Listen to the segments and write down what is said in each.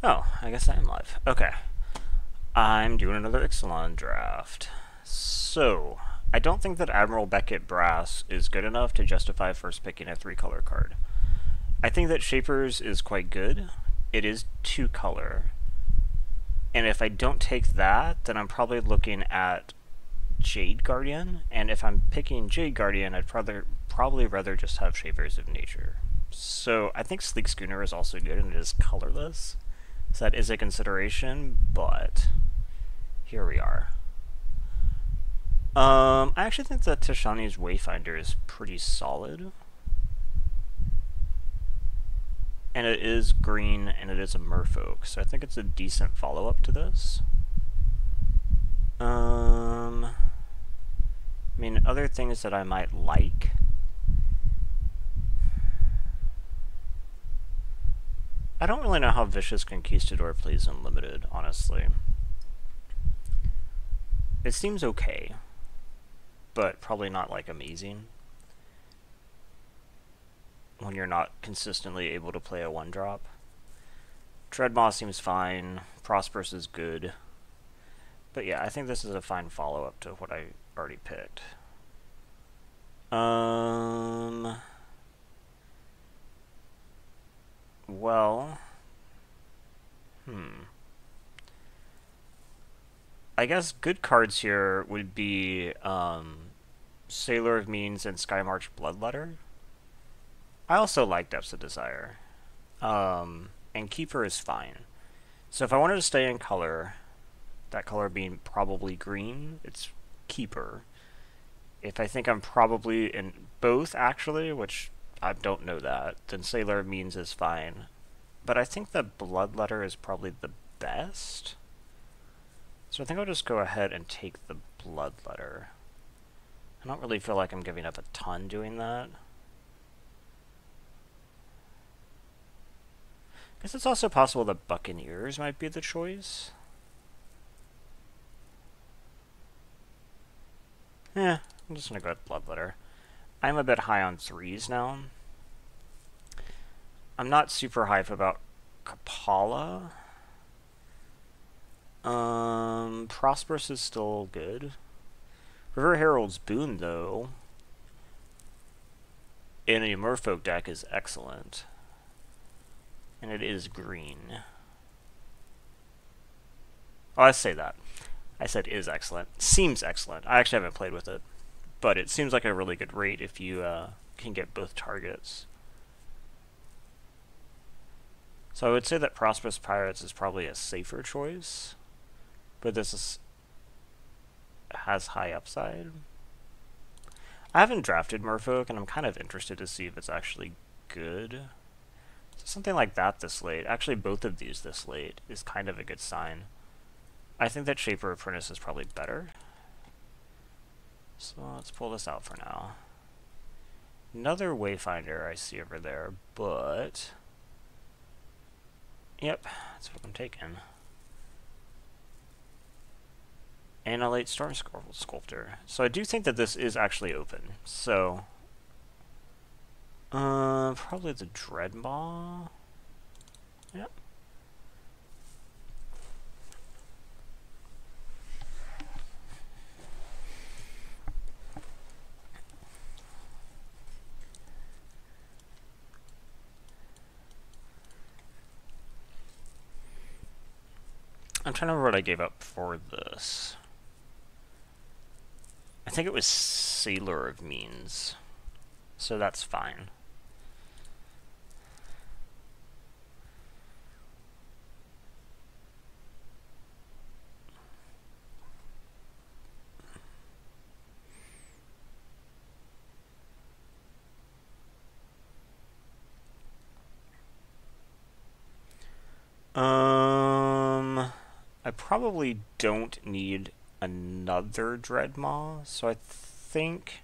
Oh, I guess I am live. Okay. I'm doing another Ixalan draft. So, I don't think that Admiral Beckett Brass is good enough to justify first picking a 3-color card. I think that Shapers is quite good. It is 2-color. And if I don't take that, then I'm probably looking at Jade Guardian. And if I'm picking Jade Guardian, I'd probably rather just have Shapers of Nature. So, I think Sleek Schooner is also good and it is colorless. So that is a consideration, but here we are. I actually think that Tashani's Wayfinder is pretty solid. And it is green, and it is a merfolk, so I think it's a decent follow-up to this. I mean, other things that I might like. I don't really know how Vicious Conquistador plays in Limited, honestly. It seems okay, but probably not, like, amazing. When you're not consistently able to play a 1-drop. Dreadmaw seems fine. Prosperous is good. But yeah, I think this is a fine follow-up to what I already picked. Well, I guess good cards here would be Sailor of Means and Skymarch Bloodletter. I also like Depths of Desire. And Keeper is fine. So if I wanted to stay in color, that color being probably green, it's Keeper. If I think I'm probably in both, actually, which I don't know that, then Sailor of Means is fine. But I think the Bloodletter is probably the best. So I think I'll just go ahead and take the Bloodletter. I don't really feel like I'm giving up a ton doing that. I guess it's also possible that Buccaneers might be the choice. I'm just gonna go with Bloodletter. I'm a bit high on 3s now. I'm not super hype about Kapala. Prosperous is still good. River Herald's Boon, though, in a Merfolk deck is excellent. And it is green. Oh, I say that. I said is excellent. Seems excellent. I actually haven't played with it. But it seems like a really good rate if you can get both targets. So I would say that Prosperous Pirates is probably a safer choice. But this has high upside. I haven't drafted Merfolk, and I'm kind of interested to see if it's actually good. So something like that this late, actually both of these this late, is kind of a good sign. I think that Shaper Apprentice is probably better. So let's pull this out for now. Another Wayfinder I see over there, but... Yep, that's what I'm taking. Annihilate Storm Sculptor. So I do think that this is actually open. So... probably the Dreadmaw. Yep. I'm trying to remember what I gave up for this. I think it was Sailor of Means. So that's fine. I I probably don't need another Dreadmaw, so I think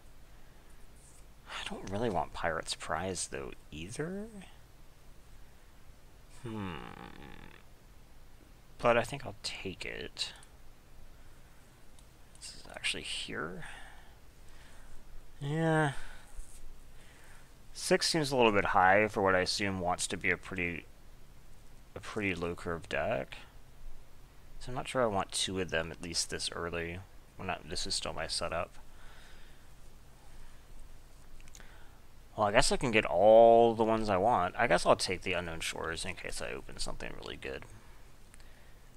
I don't really want Pirate's Prize though either. But I think I'll take it. This is actually here. Yeah. 6 seems a little bit high for what I assume wants to be a pretty low curve deck. So I'm not sure I want 2 of them at least this early. This is still my setup. Well, I guess I can get all the ones I want. I guess I'll take the Unknown Shores in case I open something really good.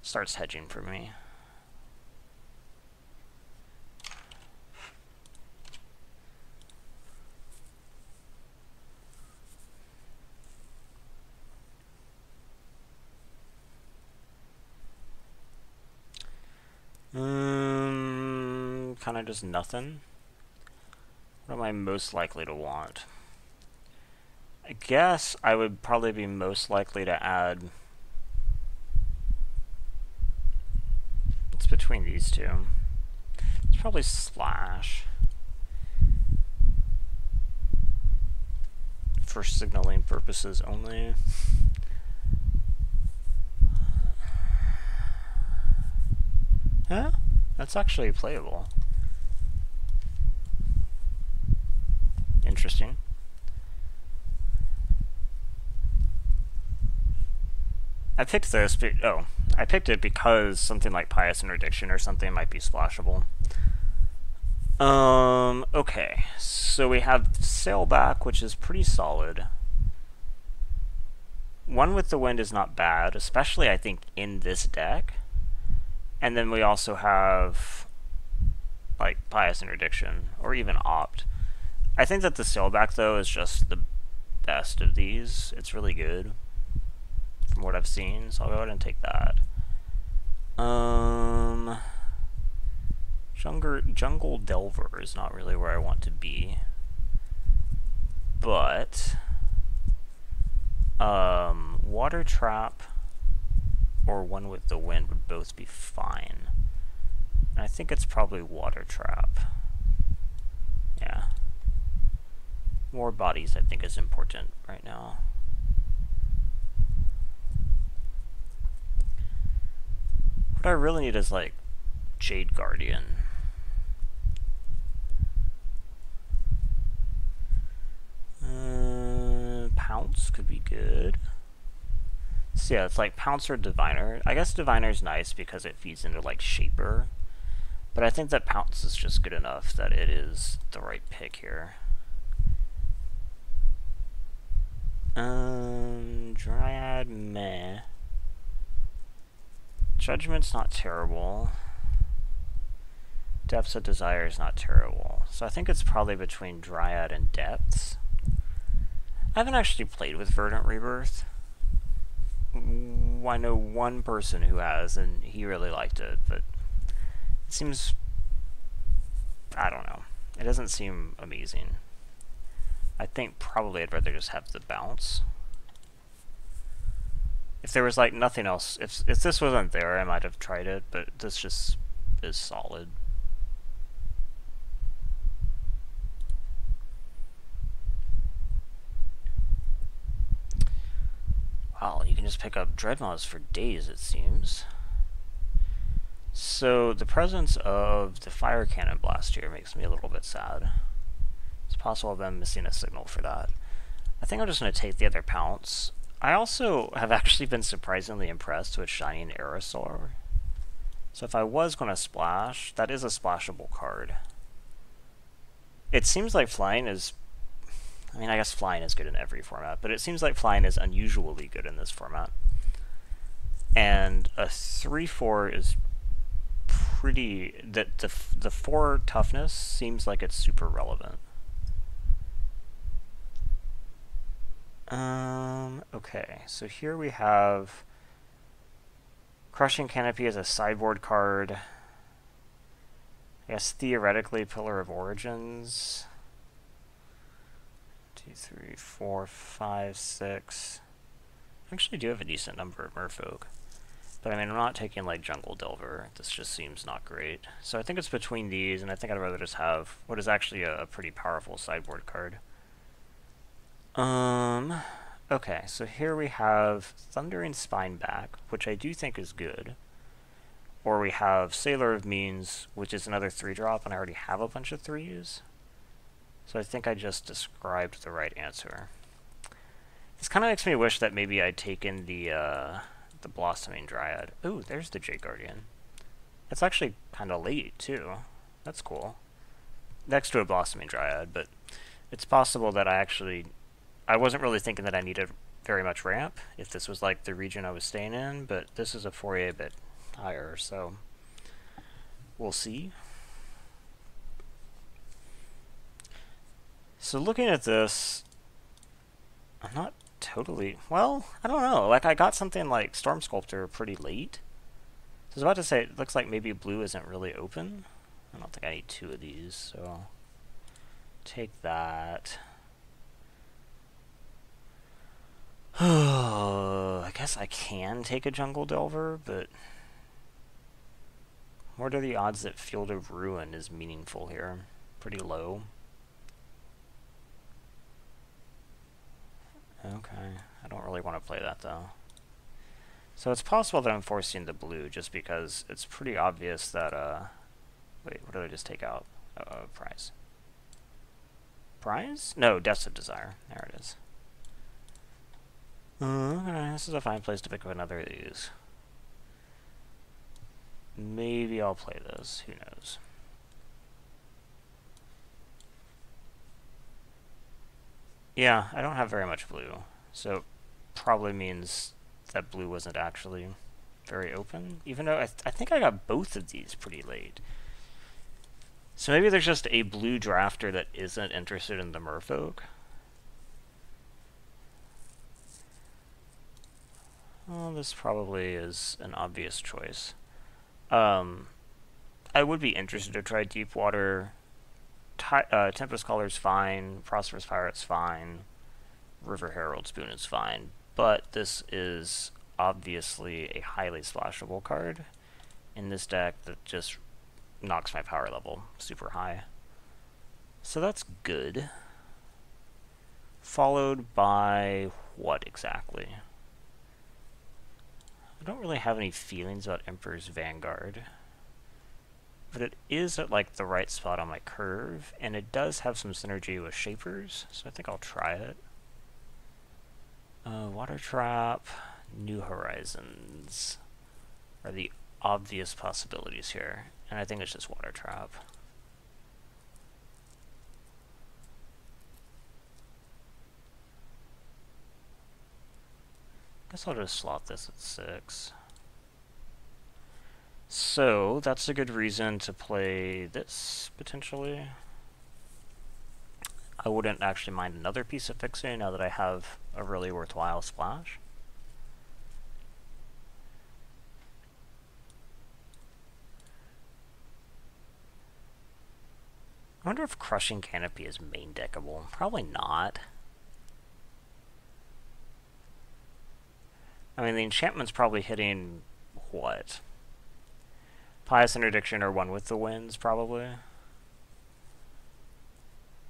Starts hedging for me. Kind of just nothing. What am I most likely to want? I guess I would probably be most likely to add... It's between these two. It's probably Slash. For signaling purposes only. Huh? That's actually playable. Interesting. I picked this, I picked it because something like Pious Interdiction or something might be splashable. Okay, so we have Sailback, which is pretty solid. One with the Wind is not bad, especially I think in this deck. And then we also have like Pious Interdiction or even Opt. I think that the Sailback though is just the best of these. It's really good from what I've seen, so I'll go ahead and take that. Jungle Delver is not really where I want to be, but Water Trap or One with the Wind would both be fine. And I think it's probably Water Trap. Yeah. More bodies I think is important right now. What I really need is like Jade Guardian. Pounce could be good. So yeah, it's like Pounce or Diviner. I guess Diviner's nice because it feeds into like Shaper. But I think that Pounce is just good enough that it is the right pick here. Dryad, meh. Judgment's not terrible. Depths of Desire is not terrible. So I think it's probably between Dryad and Depths. I haven't actually played with Verdant Rebirth. I know one person who has, and he really liked it, but it seems... I don't know. It doesn't seem amazing. I think probably I'd rather just have the bounce. If there was like nothing else, if this wasn't there, I might have tried it, but this just is solid. Wow, you can just pick up Dreadmaws for days, it seems. So the presence of the Fire Cannon Blast here makes me a little bit sad. It's possible I've been missing a signal for that. I think I'm just going to take the other Pounce. I also have actually been surprisingly impressed with Shining Aerosaur. So if I was going to splash, that is a splashable card. It seems like flying is... I mean, I guess flying is good in every format, but it seems like flying is unusually good in this format. And a 3/4 is pretty... The 4 toughness seems like it's super relevant. Okay, so here we have Crushing Canopy as a sideboard card. I guess theoretically Pillar of Origins. 2, 3, 4, 5, 6. I actually do have a decent number of Merfolk. But I mean, I'm not taking like Jungle Delver. This just seems not great. So I think it's between these, and I think I'd rather just have what is actually a pretty powerful sideboard card. Okay, so here we have Thundering Spineback, which I do think is good. Or we have Sailor of Means, which is another 3-drop, and I already have a bunch of 3s. So I think I just described the right answer. This kind of makes me wish that maybe I'd taken the Blossoming Dryad. Ooh, there's the Jade Guardian. It's actually kind of late, too. That's cool. Next to a Blossoming Dryad, but it's possible that I wasn't really thinking that I needed very much ramp if this was like the region I was staying in, but this is a 4A a bit higher, so we'll see. So looking at this, I'm not totally, well, I don't know. Like, I got something like Storm Sculptor pretty late. So I was about to say, it looks like maybe blue isn't really open. I don't think I need 2 of these, so take that. I guess I can take a Jungle Delver, but what are the odds that Field of Ruin is meaningful here? Pretty low. Okay, I don't really want to play that though. So it's possible that I'm forcing the blue just because it's pretty obvious that, wait, what did I just take out? Prize. Prize? No, Depths of Desire. There it is. Okay, this is a fine place to pick up another of these. Maybe I'll play this, who knows. Yeah, I don't have very much blue, so probably means that blue wasn't actually very open, even though I think I got both of these pretty late. So maybe there's just a blue drafter that isn't interested in the Merfolk. Well, this probably is an obvious choice. I would be interested to try Deepwater. Tempest Caller's fine. Prosperous Pirate's fine. River Herald Spoon is fine. But this is obviously a highly splashable card in this deck that just knocks my power level super high. So that's good. Followed by what exactly? I don't really have any feelings about Emperor's Vanguard, but it is at like the right spot on my curve, and it does have some synergy with Shapers, so I think I'll try it. Water Trap, New Horizons are the obvious possibilities here, and I think it's just Water Trap. Guess I'll just slot this at 6. So, that's a good reason to play this, potentially. I wouldn't actually mind another piece of fixing now that I have a really worthwhile splash. I wonder if Crushing Canopy is main deckable. Probably not. I mean, the enchantment's probably hitting, what? Pious Interdiction or One with the Winds, probably.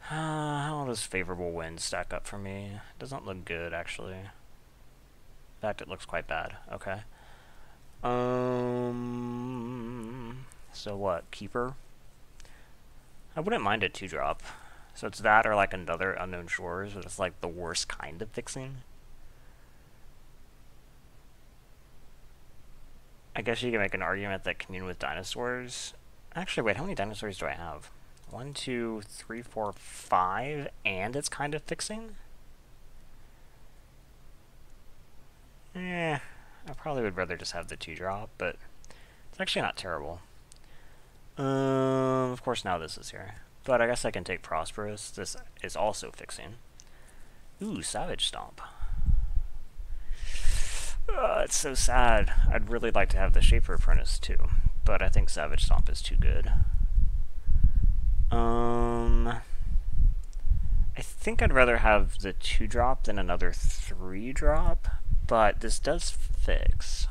How does Favorable Winds stack up for me? Doesn't look good, actually. In fact, it looks quite bad. Okay. So what? Keeper? I wouldn't mind a 2-drop. So it's that or like another Unknown Shores, but it's like the worst kind of fixing. I guess you can make an argument that Commune with Dinosaurs... Actually, wait, how many dinosaurs do I have? 1, 2, 3, 4, 5, and it's kind of fixing? I probably would rather just have the 2-drop, but it's actually not terrible. Of course now this is here. But I guess I can take Prosperous. This is also fixing. Ooh, Savage Stomp. It's so sad. I'd really like to have the Shaper Apprentice too, but I think Savage Stomp is too good. I think I'd rather have the 2-drop than another 3-drop, but this does fix.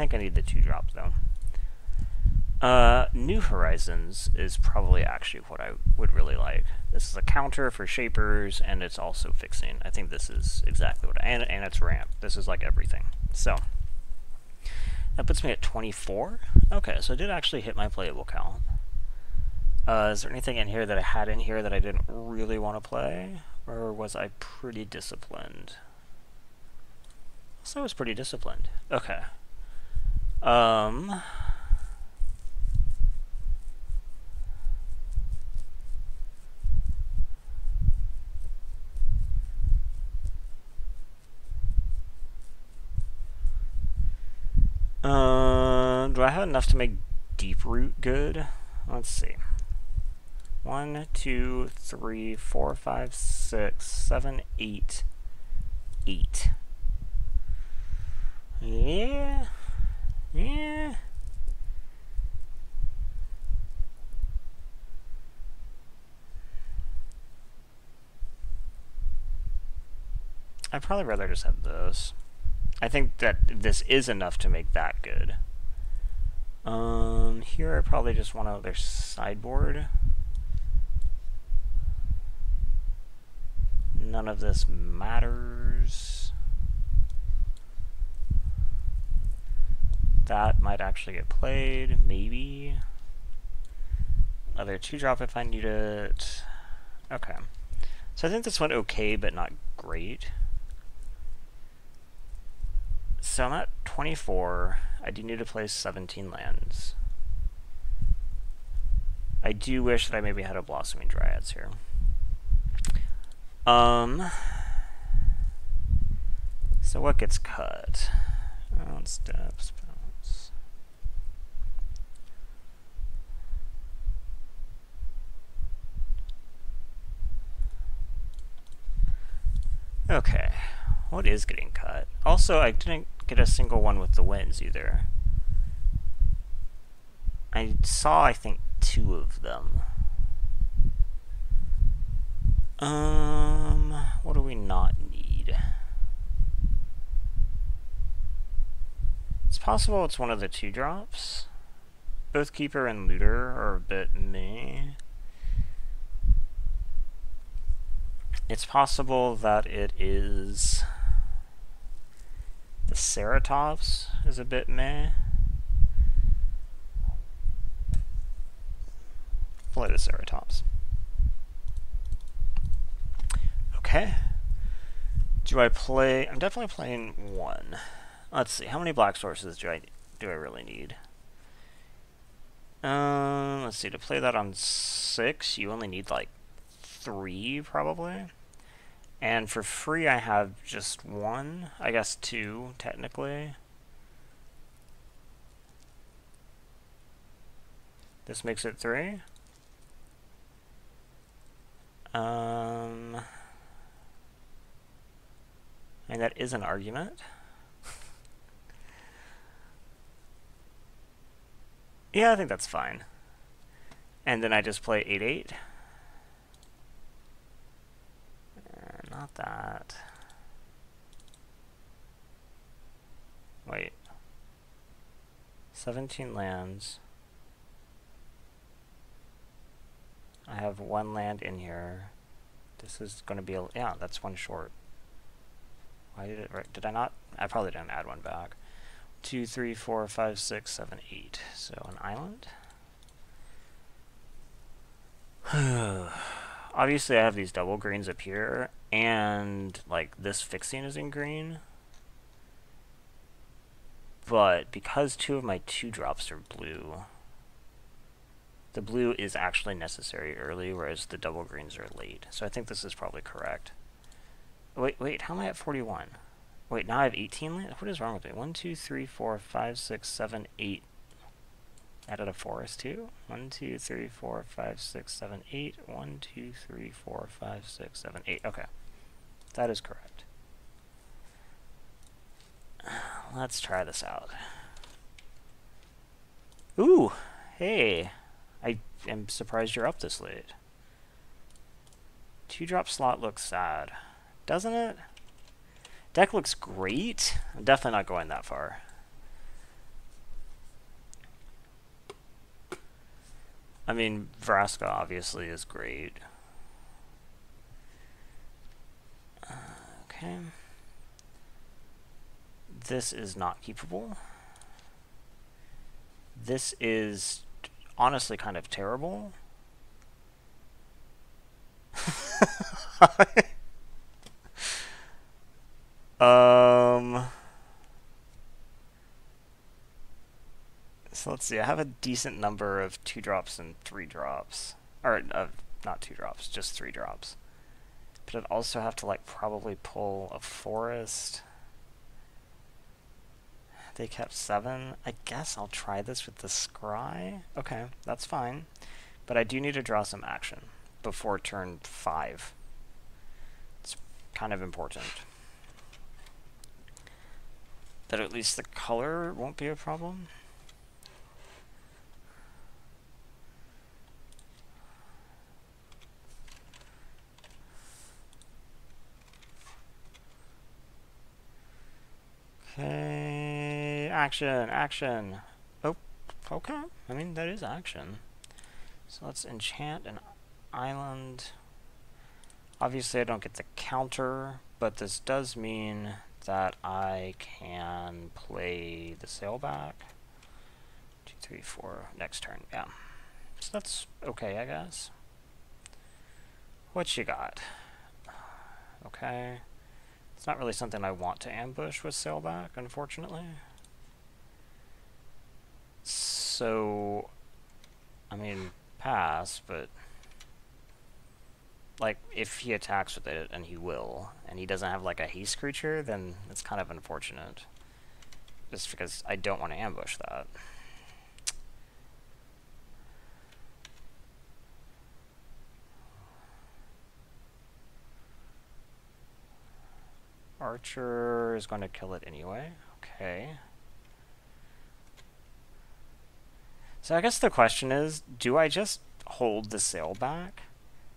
think I need the 2-drop, though. New Horizons is probably actually what I would really like. This is a counter for shapers, and it's also fixing. I think this is exactly what and it's ramp. This is like everything. So that puts me at 24. Okay, so I did actually hit my playable count. Is there anything in here that I had in here that I didn't really want to play? Or was I pretty disciplined? So I was pretty disciplined. Okay. Do I have enough to make Deep Root good? Let's see. 1, 2, 3, 4, 5, 6, 7, 8. 8. Yeah. Yeah. I'd probably rather just have those. I think that this is enough to make that good. Here I probably just want another sideboard. None of this matters. That might actually get played, maybe. Another 2-drop if I need it. Okay. So I think this went okay, but not great. So I'm at 24. I do need to play 17 lands. I do wish that I maybe had a Blossoming Dryads here. So what gets cut? Steps, bounce. Okay. What is getting cut? Also, I didn't get a single one with the wins either. I saw, I think, 2 of them. What do we not need? It's possible it's one of the 2-drops. Both Keeper and Looter are a bit meh. It's possible that it is... The Ceratops is a bit meh. Play the Ceratops. Okay. Do I play... I'm definitely playing 1. Let's see. How many black sources do I really need? Let's see. To play that on 6, you only need like 3 probably. And for free, I have just 1. I guess 2 technically. This makes it 3. And that is an argument. Yeah, I think that's fine. And then I just play 8/8. Not that. Wait. 17 lands. I have 1 land in here. This is going to be a... Yeah, that's 1 short. Why did it... Did I not? I probably didn't add 1 back. 2, 3, 4, 5, 6, 7, 8. So an island. Obviously, I have these double greens up here, and like this fixing is in green. But because 2 of my 2-drops are blue, the blue is actually necessary early, whereas the double greens are late. So I think this is probably correct. Wait, how am I at 41? Wait, now I have 18 land? What is wrong with me? 1, 2, 3, 4, 5, 6, 7, 8. Added a forest too? 1, 2, 3, 4, 5, 6, 7, 8. 1, 2, 3, 4, 5, 6, 7, 8. Okay. That is correct. Let's try this out. Ooh! Hey! I am surprised you're up this late. 2-drop slot looks sad. Doesn't it? Deck looks great. I'm definitely not going that far. I mean, Vraska obviously is great. Okay. This is not keepable. This is honestly kind of terrible. um... So let's see, I have a decent number of 2-drops and 3-drops. Or, not 2-drops, just 3-drops. But I'd also have to, like, probably pull a forest. They kept 7. I guess I'll try this with the scry. Okay, that's fine. But I do need to draw some action before turn 5. It's kind of important. That at least the color won't be a problem. Okay, action, action. Oh, okay. I mean, that is action. So let's enchant an island. Obviously, I don't get the counter, but this does mean that I can play the sailback. 2, 3, 4, next turn, yeah. So that's okay, I guess. What you got? Okay. It's not really something I want to ambush with sailback, unfortunately. So, I mean, pass, but like, if he attacks with it, and he will, and he doesn't have like a haste creature, then it's kind of unfortunate. Just because I don't want to ambush that. Archer is going to kill it anyway. Okay. So I guess the question is, do I just hold the sail back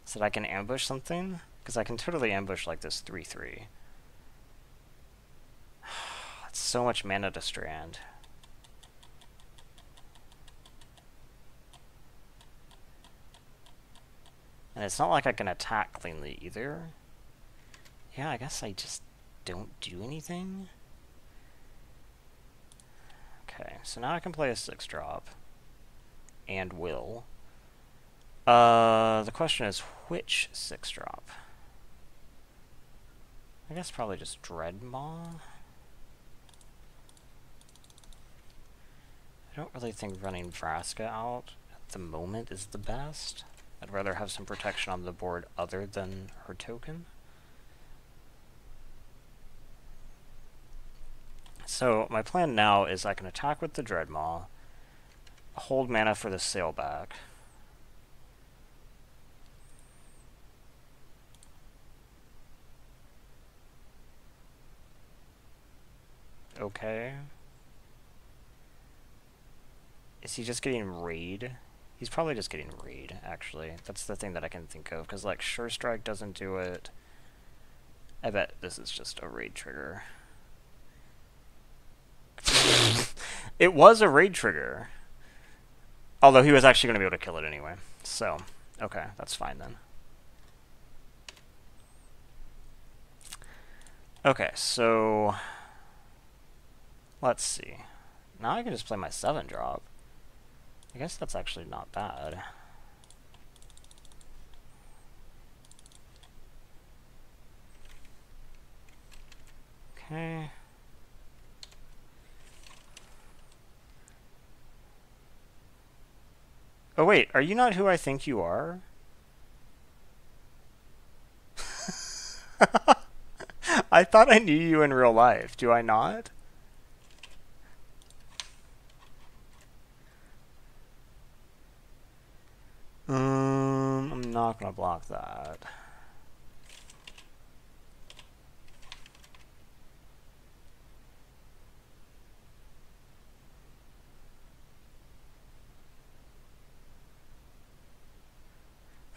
so that I can ambush something? Because I can totally ambush like this 3/3. It's so much mana to strand. And it's not like I can attack cleanly either. Yeah, I guess I just don't do anything. Okay, so now I can play a 6-drop. And will. The question is, which 6-drop? I guess probably just Dreadmaw. I don't really think running Vraska out at the moment is the best. I'd rather have some protection on the board other than her token. So my plan now is I can attack with the Dreadmaw, hold mana for the sailback. Okay. Is he just getting raid? He's probably just getting raid, actually. That's the thing that I can think of, because like Sure Strike doesn't do it. I bet this is just a raid trigger. It was a raid trigger. Although he was actually going to be able to kill it anyway. So, okay, that's fine then. Okay, so let's see. Now I can just play my 7-drop. I guess that's actually not bad. Okay. Oh wait, are you not who I think you are? I thought I knew you in real life. Do I not? I'm not gonna block that.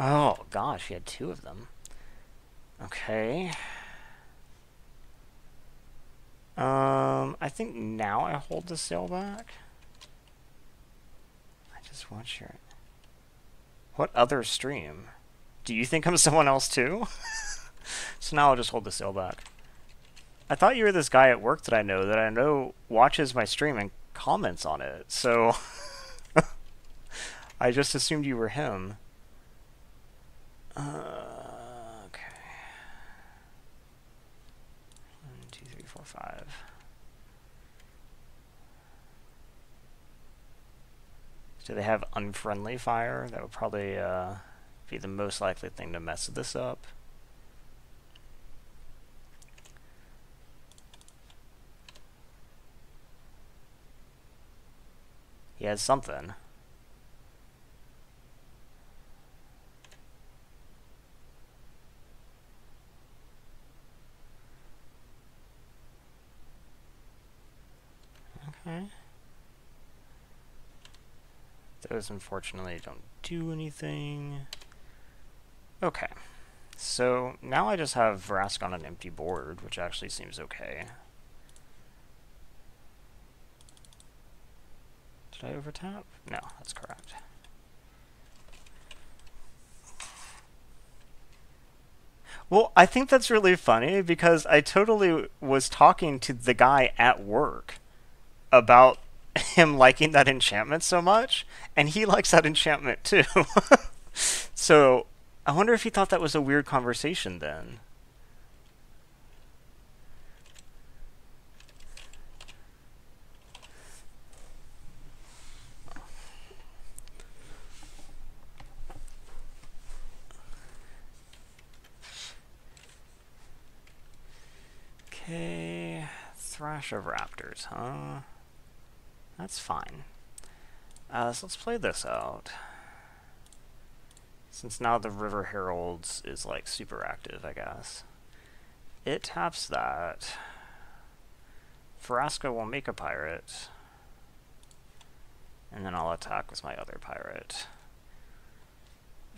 Oh gosh, he had 2 of them. Okay. I think now I hold the sail back. I just want your... What other stream? Do you think I'm someone else too? So now I'll just hold the sale back. I thought you were this guy at work that I know watches my stream and comments on it, so I just assumed you were him. Okay. 1, 2, 3, 4, 5. Do they have unfriendly fire? That would probably be the most likely thing to mess this up. He has something. Okay. Those unfortunately don't do anything. Okay. So now I just have Vrask on an empty board, which actually seems okay. Did I overtap? No, that's correct. Well, I think that's really funny because I totally was talking to the guy at work about him liking that enchantment so much, and he likes that enchantment too. So I wonder if he thought that was a weird conversation then. Okay, Thrash of Raptors, huh? That's fine. So let's play this out. Since now the River Heralds is like super active, I guess. It taps that. Vraska will make a pirate. And then I'll attack with my other pirate.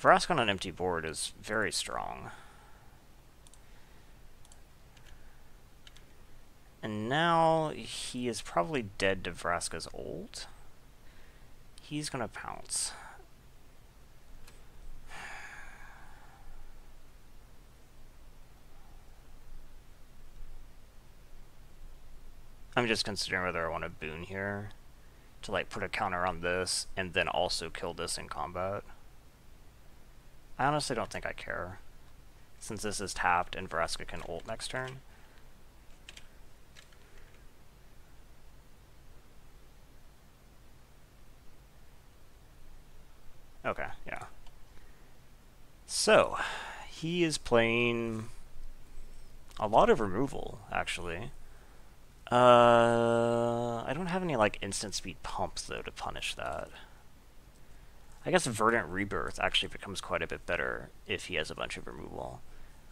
Vraska on an empty board is very strong. And now he is probably dead to Vraska's ult. He's gonna pounce. I'm just considering whether I want to boon here to like put a counter on this and then also kill this in combat. I honestly don't think I care, since this is tapped and Vraska can ult next turn. Okay, yeah. So, he is playing a lot of removal, actually. I don't have any, like, instant speed pumps, though, to punish that. I guess Verdant Rebirth actually becomes quite a bit better if he has a bunch of removal.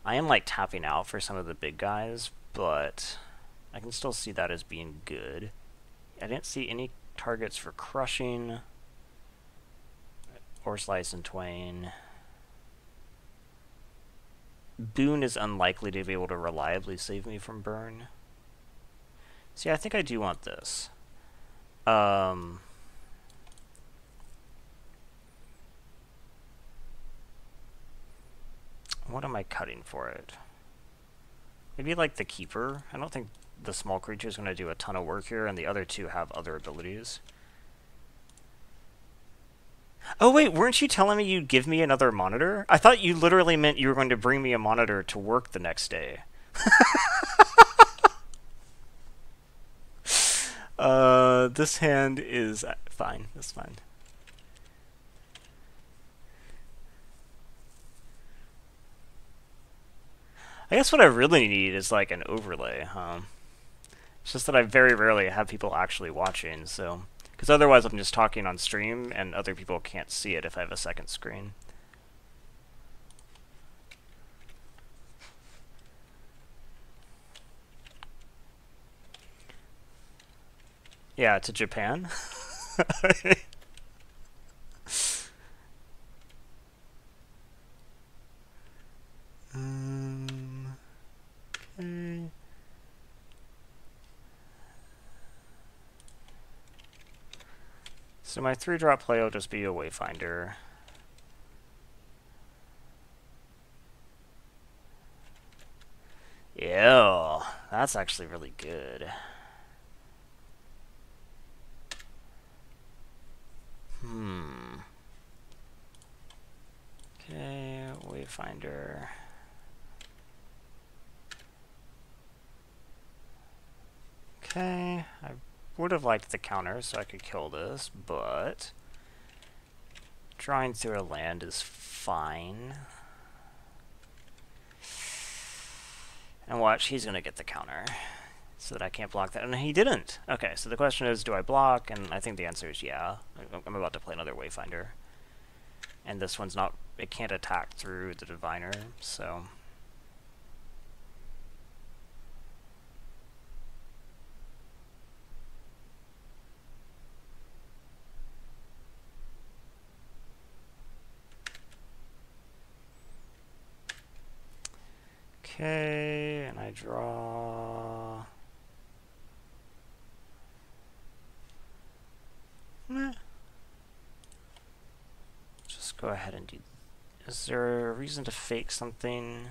I am, like, tapping out for some of the big guys, but I can still see that as being good. I didn't see any targets for crushing or slice in twain. Boon is unlikely to be able to reliably save me from burn. See, I think I do want this. What am I cutting for it? Maybe like the Keeper. I don't think the small creature is going to do a ton of work here, and the other two have other abilities. Oh wait, weren't you telling me you'd give me another monitor? I thought you literally meant you were going to bring me a monitor to work the next day. This hand is fine. That's fine. I guess what I really need is like an overlay, huh? It's just that I very rarely have people actually watching, so... Because otherwise I'm just talking on stream, and other people can't see it if I have a second screen. Yeah, to Japan. Okay. So my 3-drop play will just be a Wayfinder. That's actually really good. Okay, Wayfinder. Okay, I would have liked the counter so I could kill this, but drawing through a land is fine. And watch, he's going to get the counter so that I can't block that. And he didn't. Okay, so the question is, do I block? And I think the answer is yeah. I'm about to play another Wayfinder. And this one's not, it can't attack through the Diviner, so... Okay, and I draw... Just go ahead and do... Is there a reason to fake something?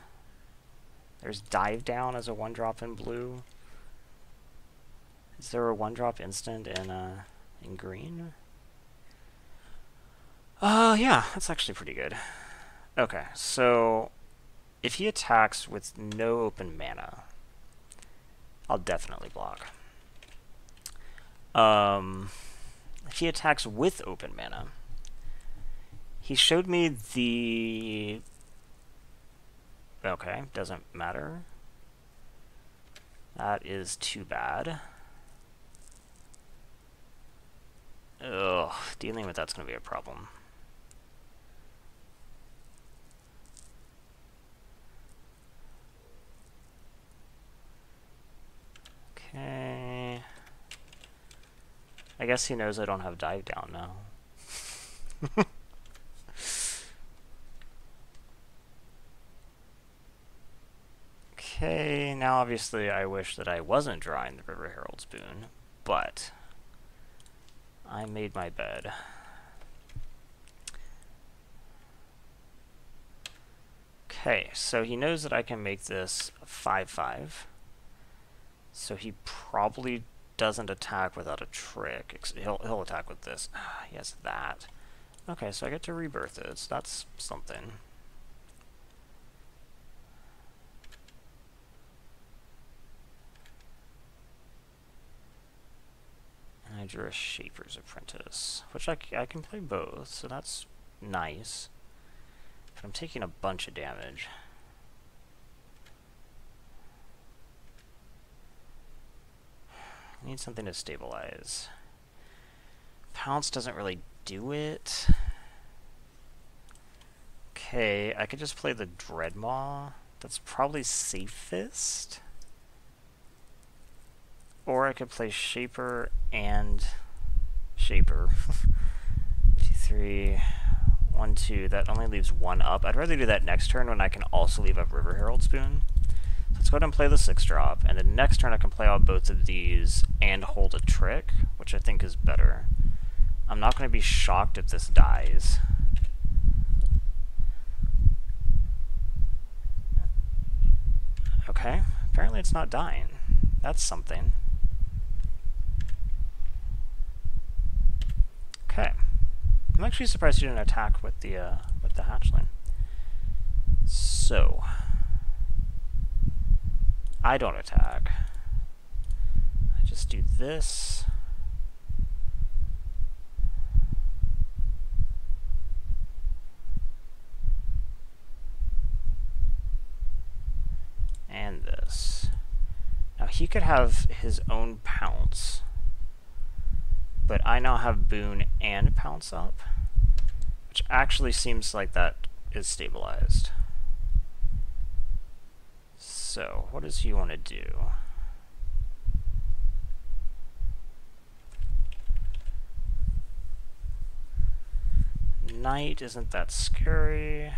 There's Dive Down as a 1-drop in blue. Is there a 1-drop instant in green? Yeah, that's actually pretty good. Okay, so... If he attacks with no open mana, I'll definitely block. If he attacks with open mana, he showed me the... Okay, doesn't matter. That is too bad. Ugh, dealing with that's going to be a problem. Okay. I guess he knows I don't have Dive Down now. Okay, now obviously I wish that I wasn't drawing the River Herald's Boon, but I made my bed. Okay, so he knows that I can make this a 5/5. So he probably doesn't attack without a trick. He'll attack with this. He has that. Okay, so I get to rebirth it. So that's something. And I drew a Shaper's Apprentice, which I can play both, so that's nice. But I'm taking a bunch of damage. I need something to stabilize. Pounce doesn't really do it. Okay, I could just play the Dreadmaw. That's probably safest. Or I could play Shaper and Shaper. 2, 3, 1, 2. That only leaves 1 up. I'd rather do that next turn when I can also leave up River Herald's Boon. Let's go ahead and play the 6-drop, and then next turn I can play out both of these and hold a trick, which I think is better. I'm not going to be shocked if this dies. Okay, apparently it's not dying. That's something. Okay. I'm actually surprised you didn't attack with the hatchling. So... I don't attack. I just do this. And this. Now he could have his own pounce, but I now have Boon and Pounce up, which actually seems like that is stabilized. So, what does he want to do? Knight isn't that scary.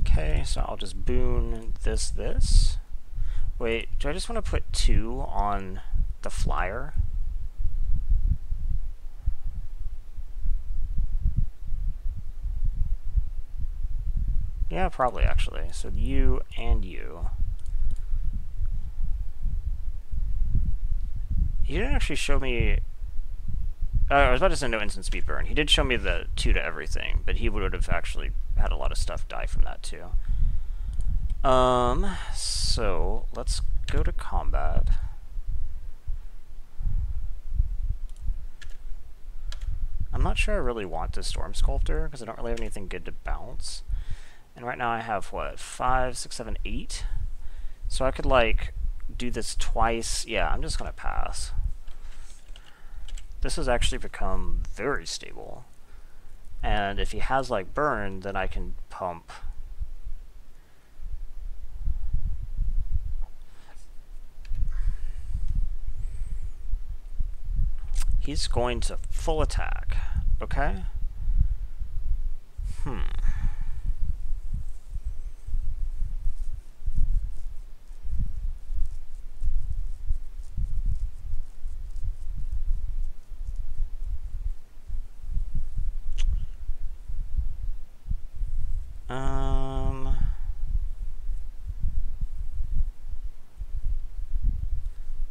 Okay, so I'll just Boon this. Wait, do I just want to put 2 on the flyer? Yeah, probably, actually. So you and you. He didn't actually show me... I was about to say no instant speed burn. He did show me the 2 to everything, but he would have actually had a lot of stuff die from that too. So let's go to combat. I'm not sure I really want this Storm Sculptor, because I don't really have anything good to bounce. And right now I have, what, 5, 6, 7, 8? So I could, like, do this twice. Yeah, I'm just gonna pass. This has actually become very stable. And if he has, like, burn, then I can pump. He's going to full attack. Okay?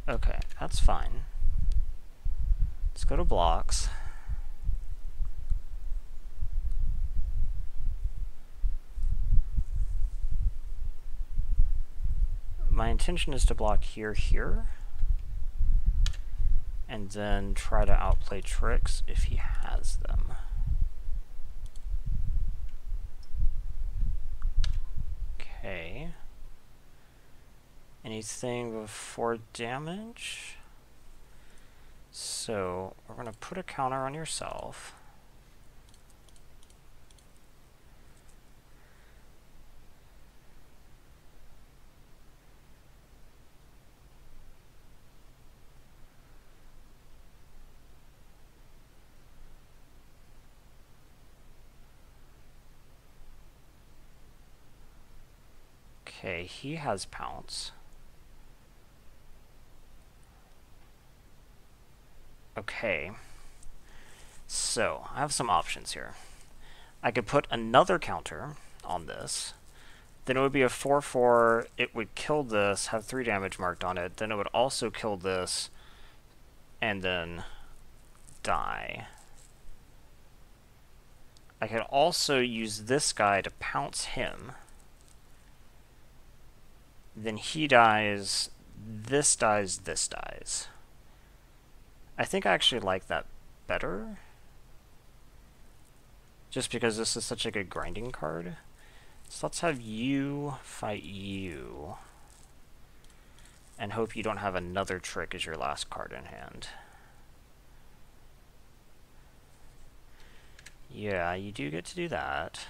Okay, that's fine. Let's go to blocks. My intention is to block here, here. And then try to outplay tricks if he has them. Okay. Anything before damage? So, we're going to put a counter on yourself. Okay, he has pounce. Okay. So, I have some options here. I could put another counter on this. Then it would be a 4/4. It would kill this, have 3 damage marked on it. Then it would also kill this, and then die. I could also use this guy to pounce him. Then he dies, this dies, this dies. I think I actually like that better. Just because this is such a good grinding card. So let's have you fight you. And hope you don't have another trick as your last card in hand. Yeah, you do get to do that.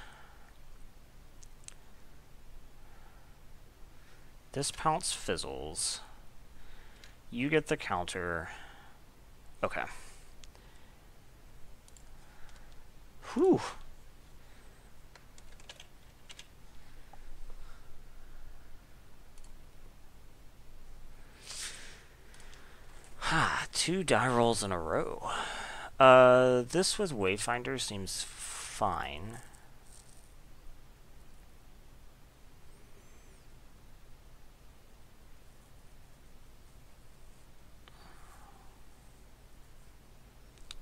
This pounce fizzles. You get the counter. Okay. Whew. Ha, 2 die rolls in a row. This with Wayfinder seems fine.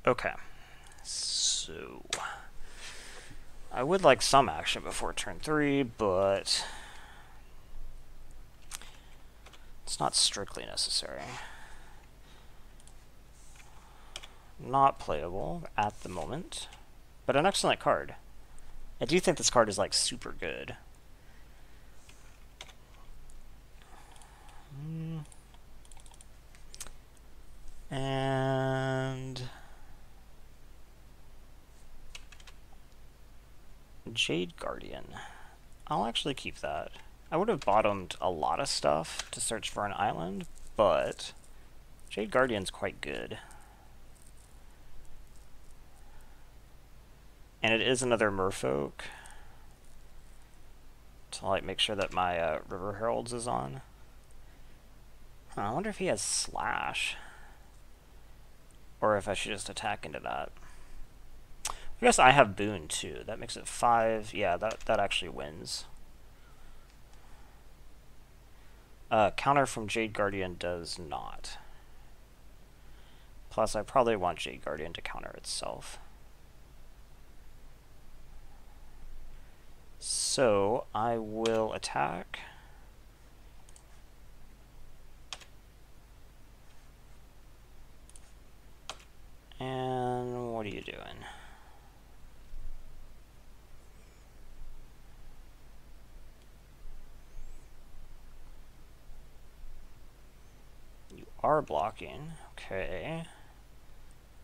Okay. So, I would like some action before turn 3, but it's not strictly necessary. Not playable at the moment, but an excellent card. I do think this card is like super good. And Jade Guardian. I'll actually keep that. I would have bottomed a lot of stuff to search for an island, but Jade Guardian's quite good. And it is another merfolk to like make sure that my River Heralds is on. Huh, I wonder if he has Slash. Or if I should just attack into that. I guess I have Boon too. That makes it 5. Yeah, that actually wins. Counter from Jade Guardian does not. Plus, I probably want Jade Guardian to counter itself. So, I will attack. And what are you doing? You are blocking. Okay.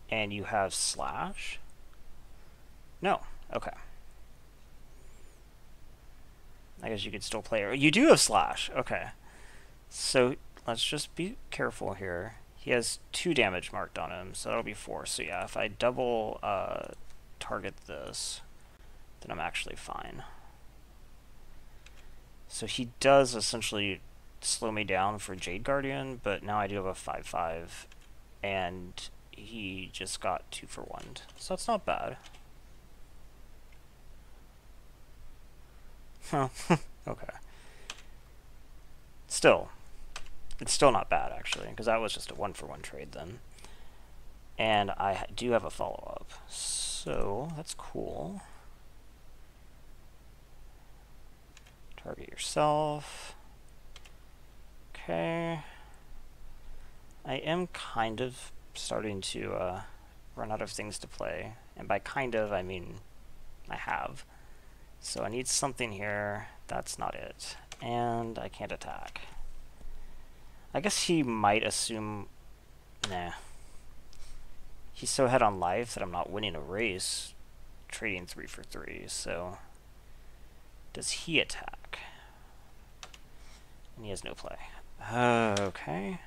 And you have slash? No. Okay. I guess you could still play it. You do have slash. Okay. So let's just be careful here. He has 2 damage marked on him, so that'll be 4. So yeah, if I double target this, then I'm actually fine. So he does essentially slow me down for Jade Guardian, but now I do have a 5/5, and he just got 2 for 1. So that's not bad. Huh. Okay. Still, it's still not bad, actually, because that was just a 1-for-1 trade then. And I do have a follow-up, so that's cool. Target yourself. Okay. I am kind of starting to run out of things to play, and by kind of, I mean I have. So I need something here. That's not it. And I can't attack. I guess he might assume... Nah. He's so ahead on life that I'm not winning a race trading 3 for 3, so... Does he attack? And he has no play. Okay.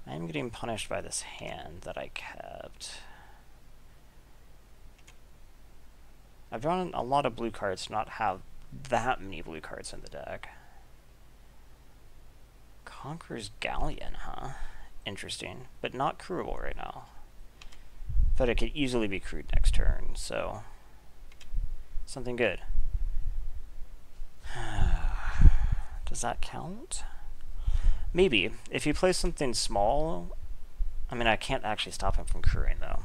I'm getting punished by this hand that I kept. I've drawn a lot of blue cards to not have that many blue cards in the deck. Conqueror's Galleon, huh? Interesting. But not crewable right now. But it could easily be crewed next turn, so... Something good. Does that count? Maybe. If you play something small... I mean, I can't actually stop him from crewing, though.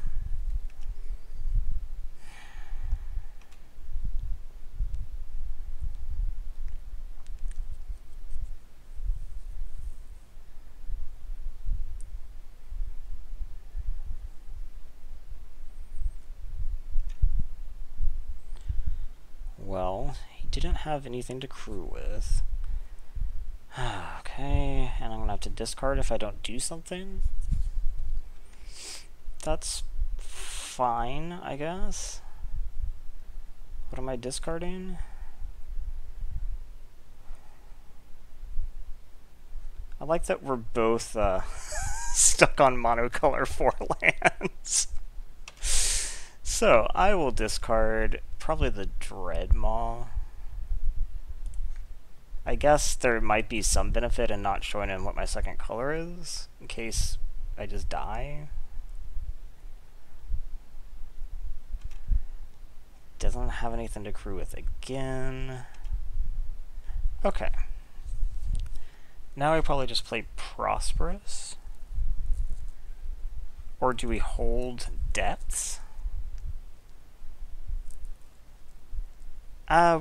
Well, he didn't have anything to crew with. Okay, and I'm gonna have to discard if I don't do something. That's fine, I guess. What am I discarding? I like that we're both stuck on monocolor 4 lands. So, I will discard probably the Dreadmaw. I guess there might be some benefit in not showing him what my second color is, in case I just die. Doesn't have anything to crew with again. Okay. Now I probably just play Prosperous. Or do we hold Depths?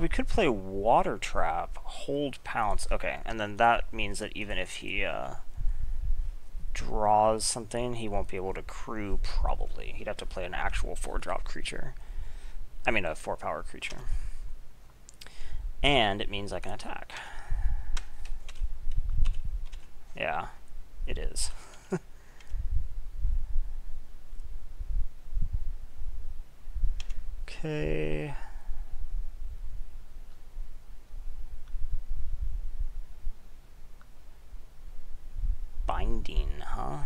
We could play Water Trap, hold Pounce. Okay, and then that means that even if he draws something, he won't be able to crew, probably. He'd have to play an actual 4-drop creature. I mean, a 4-power creature. And it means I can attack. Yeah, it is. Okay. Binding, huh?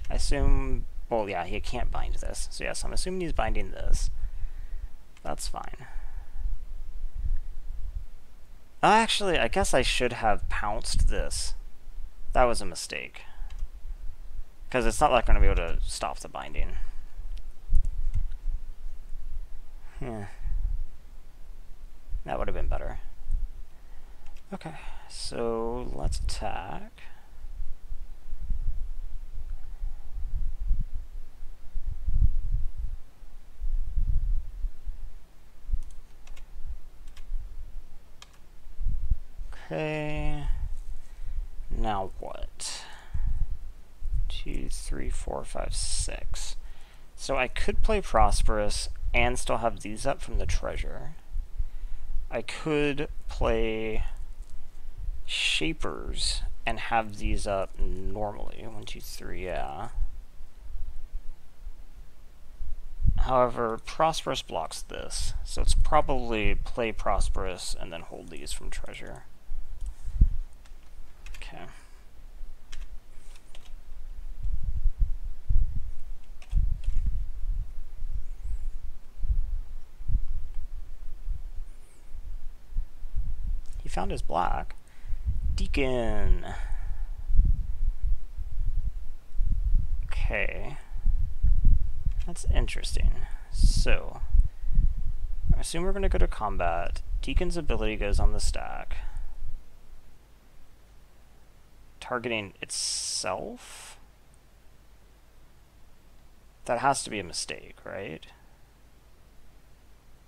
I assume... Well, yeah, he can't bind this. So yes, I'm assuming he's binding this. That's fine. Actually, I guess I should have pounced this. That was a mistake. Because it's not like I'm going to be able to stop the binding. That would have been better. Okay, so let's attack. Okay. Now what? 2, 3, 4, 5, 6. So I could play Prosperous and still have these up from the treasure. I could play Shapers and have these up normally. 1, 2, 3, yeah. However, Prosperous blocks this, so it's probably play Prosperous and then hold these from treasure. Okay. He found his black. Deacon. Okay. That's interesting. So, I assume we're going to go to combat. Deacon's ability goes on the stack. Targeting itself? That has to be a mistake, right?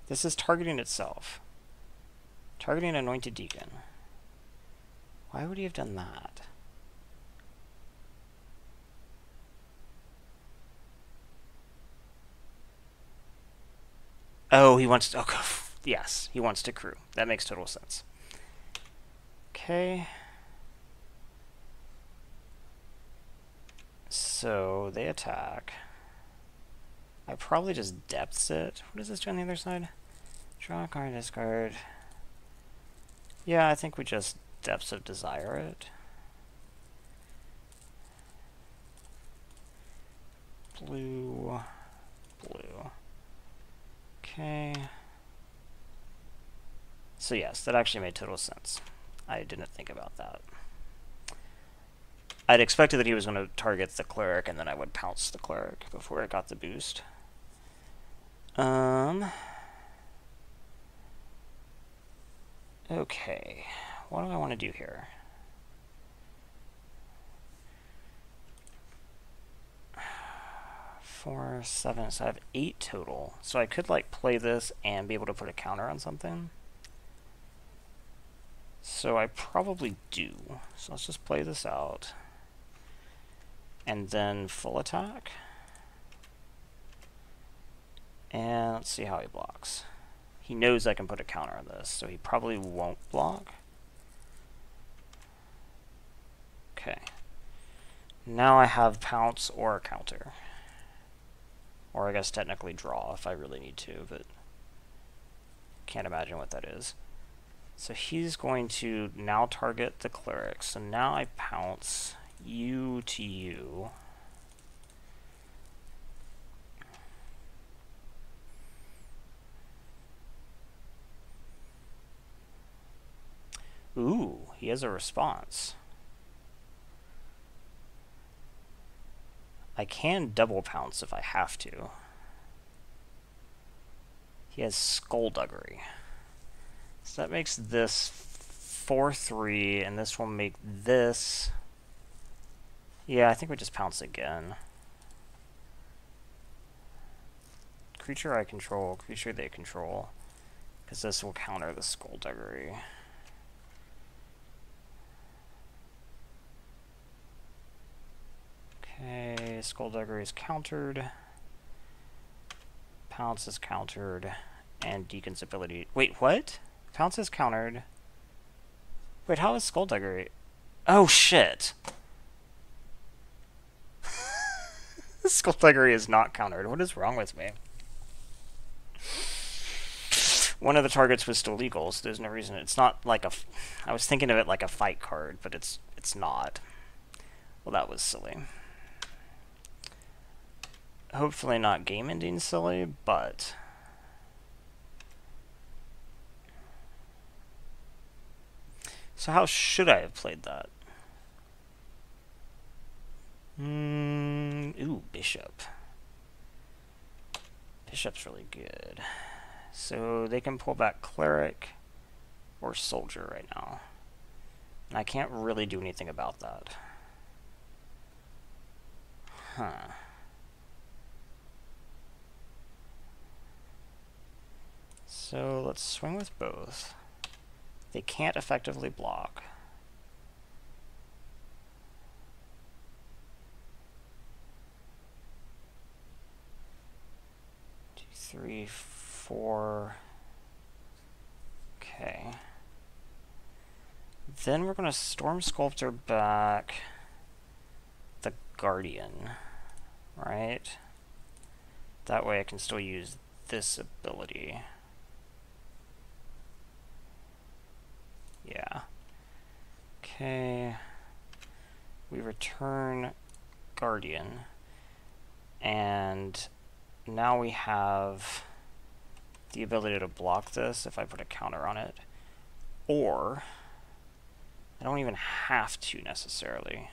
This is targeting itself. Targeting Anointed Deacon. Why would he have done that? Oh, he wants to... Okay. Yes, he wants to crew. That makes total sense. Okay. So, they attack. I probably just depths it. What does this do on the other side? Draw a card, discard. Yeah, I think we just Depths of Desire it. Blue. Blue. Okay. So yes, that actually made total sense. I didn't think about that. I'd expected that he was going to target the cleric and then I would pounce the cleric before it got the boost. Okay. What do I want to do here? Four, 7, so I have 8 total. So I could like play this and be able to put a counter on something. So I probably do. So let's just play this out. And then full attack. And let's see how he blocks. He knows I can put a counter on this, so he probably won't block. Okay. Now I have pounce or counter. Or I guess technically draw if I really need to, but can't imagine what that is. So he's going to now target the cleric. So now I pounce you to you. Ooh, he has a response. I can double pounce if I have to. He has Skullduggery. So that makes this 4/3, and this will make this... Yeah, I think we just pounce again. Creature I control, creature they control. Because this will counter the Skullduggery. Okay, Skullduggery is countered. Pounce is countered. And Deacon's ability... Wait, what? Pounce is countered. Wait, how is Skullduggery? Oh, shit! Skullduggery is not countered. What is wrong with me? One of the targets was still legal, so there's no reason. It's not like a... I was thinking of it like a fight card, but it's not. Well, that was silly. Hopefully not game-ending silly, but... So how should I have played that? Ooh, Bishop. Bishop's really good. So they can pull back Cleric or Soldier right now. And I can't really do anything about that. Huh. So let's swing with both. They can't effectively block. Two, three, four. Okay. Then we're going to Storm Sculptor back the Guardian, right? That way I can still use this ability. Yeah. Okay. We return Guardian. And now we have the ability to block this if I put a counter on it. Or, I don't even have to necessarily.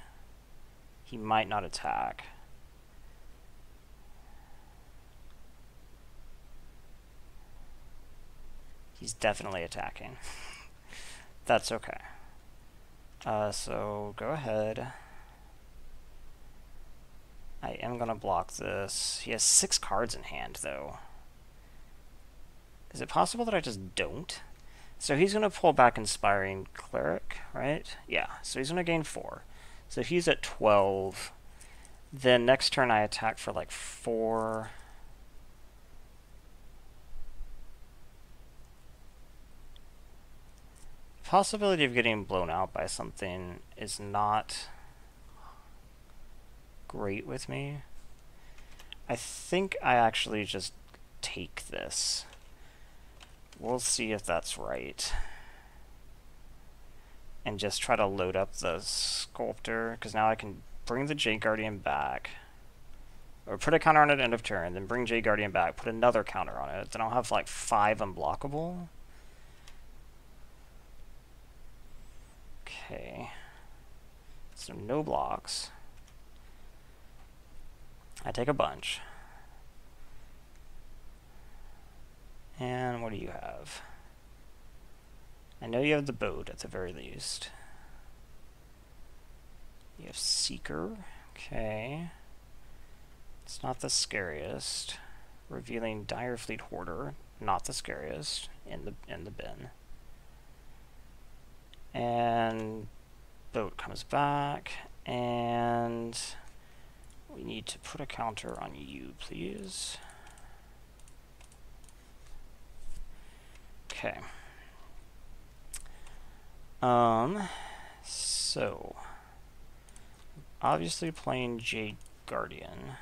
He might not attack. He's definitely attacking. That's okay. So go ahead. I am going to block this. He has 6 cards in hand, though. Is it possible that I just don't? So he's going to pull back Inspiring Cleric, right? Yeah, so he's going to gain 4. So he's at 12. Then next turn I attack for like 4. The possibility of getting blown out by something is not great with me. I think I actually just take this. We'll see if that's right. And just try to load up the Sculptor, because now I can bring the Jade Guardian back. Or put a counter on it at end of turn, then bring Jade Guardian back, put another counter on it. Then I'll have like 5 unblockable. Okay. So no blocks. I take a bunch. And what do you have? I know you have the boat at the very least. You have Seeker. Okay. It's not the scariest. Revealing Dire Fleet Hoarder. Not the scariest in the bin. And boat comes back, and we need to put a counter on you, please. Okay. So obviously playing Jade Guardian.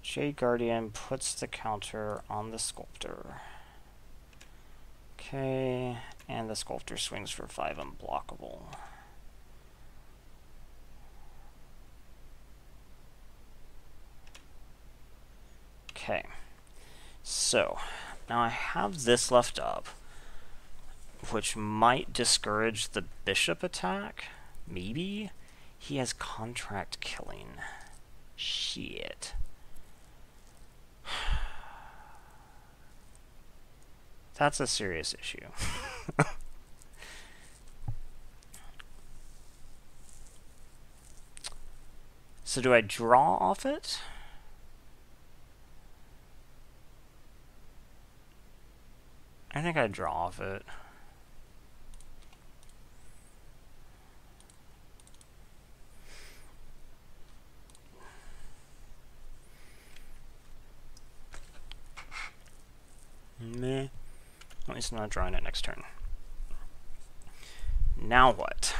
Jade Guardian puts the counter on the Sculptor. Okay, and the Sculptor swings for 5 unblockable. Okay, so now I have this left up, which might discourage the Bishop attack. Maybe. He has Contract Killing. Shit. That's a serious issue. So do I draw off it? I think I draw off it. Meh. At least I'm not drawing it next turn. Now what?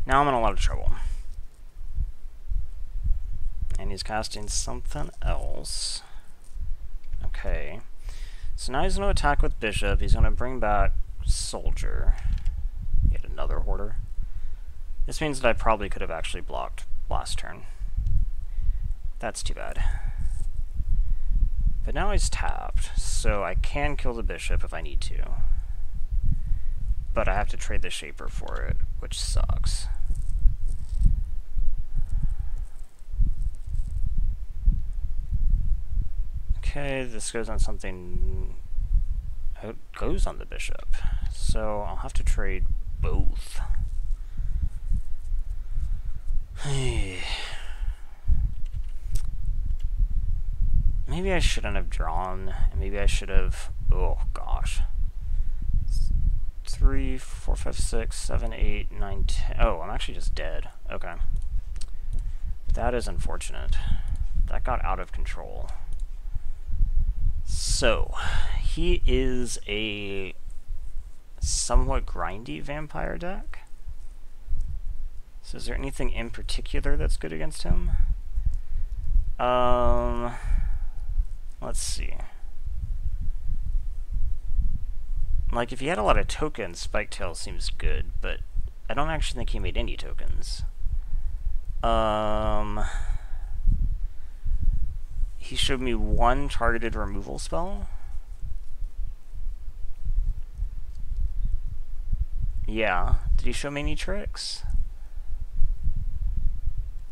Now I'm in a lot of trouble. And he's casting something else. Okay. So now he's going to attack with Bishop. He's going to bring back Soldier. Yet another Hoarder. This means that I probably could have actually blocked last turn. That's too bad. But now he's tapped, so I can kill the Bishop if I need to. But I have to trade the Shaper for it, which sucks. Okay, this goes on something... It goes on the Bishop. So I'll have to trade both. Maybe I shouldn't have drawn. Maybe I should have... Oh, gosh. 3, 4, 5, 6, 7, 8, 9, 10... Oh, I'm actually just dead. Okay. That is unfortunate. That got out of control. So, he is a somewhat grindy vampire deck. So is there anything in particular that's good against him? Let's see. Like, if he had a lot of tokens, Spiketail seems good, but I don't actually think he made any tokens. He showed me one targeted removal spell. Yeah. Did he show me any tricks?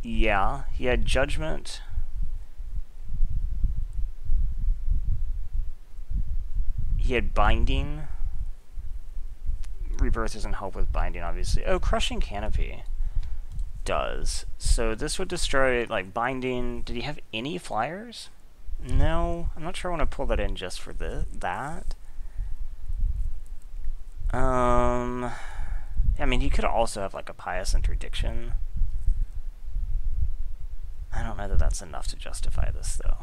Yeah. He had Judgment. He had Binding. Rebirth doesn't help with Binding, obviously. Oh, Crushing Canopy does. So this would destroy, like, Binding. Did he have any flyers? No. I'm not sure I want to pull that in just for that. I mean, he could also have, like, a Pious Interdiction. I don't know that that's enough to justify this, though.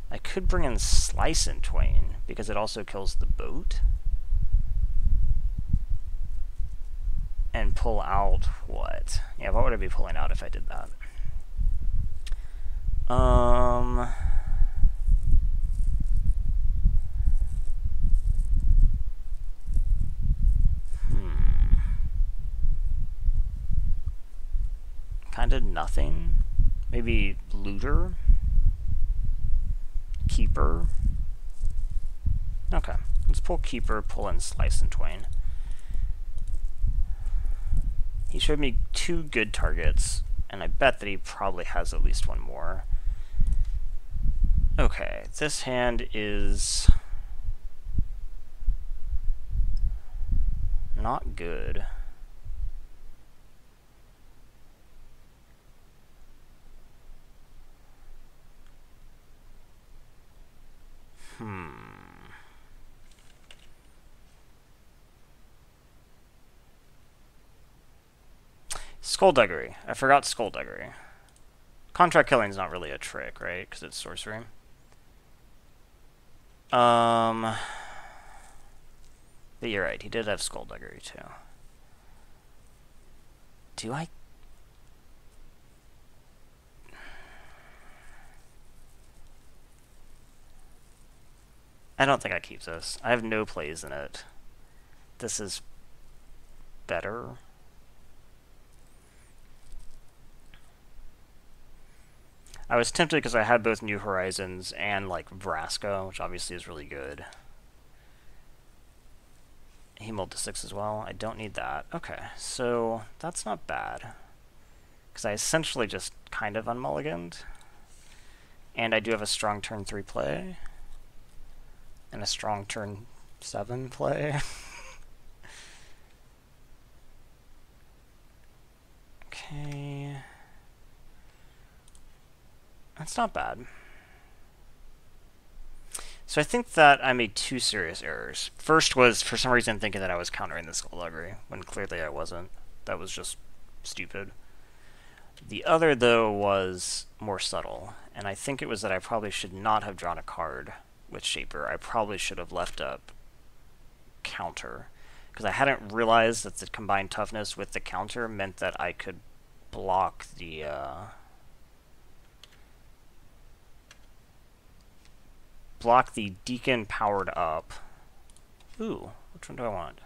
I could bring in Slice and Twain, because it also kills the boat. And pull out what? Yeah, what would I be pulling out if I did that? Kind of nothing. Maybe Looter? Keeper? Okay, let's pull Keeper, pull in Slice and Twain. He showed me 2 good targets, and I bet that he probably has at least one more. Okay, this hand is not good. Skullduggery. I forgot Skullduggery. Contract Killing's not really a trick, right? Because it's sorcery. But you're right, he did have Skullduggery too. Do I... I don't think I keep this. I have no plays in it. This is better. I was tempted because I had both New Horizons and, like, Vraska, which obviously is really good. He mulled to 6 as well. I don't need that. Okay, so that's not bad. Because I essentially just kind of unmulliganed. And I do have a strong turn 3 play. And a strong turn 7 play. Okay. That's not bad. So I think that I made 2 serious errors. First was, for some reason, thinking that I was countering the Skullduggery, when clearly I wasn't. That was just stupid. The other, though, was more subtle, and I think it was that I probably should not have drawn a card with Shaper. I probably should have left up counter, because I hadn't realized that the combined toughness with the counter meant that I could block the Deacon powered up. Ooh, which one do I want?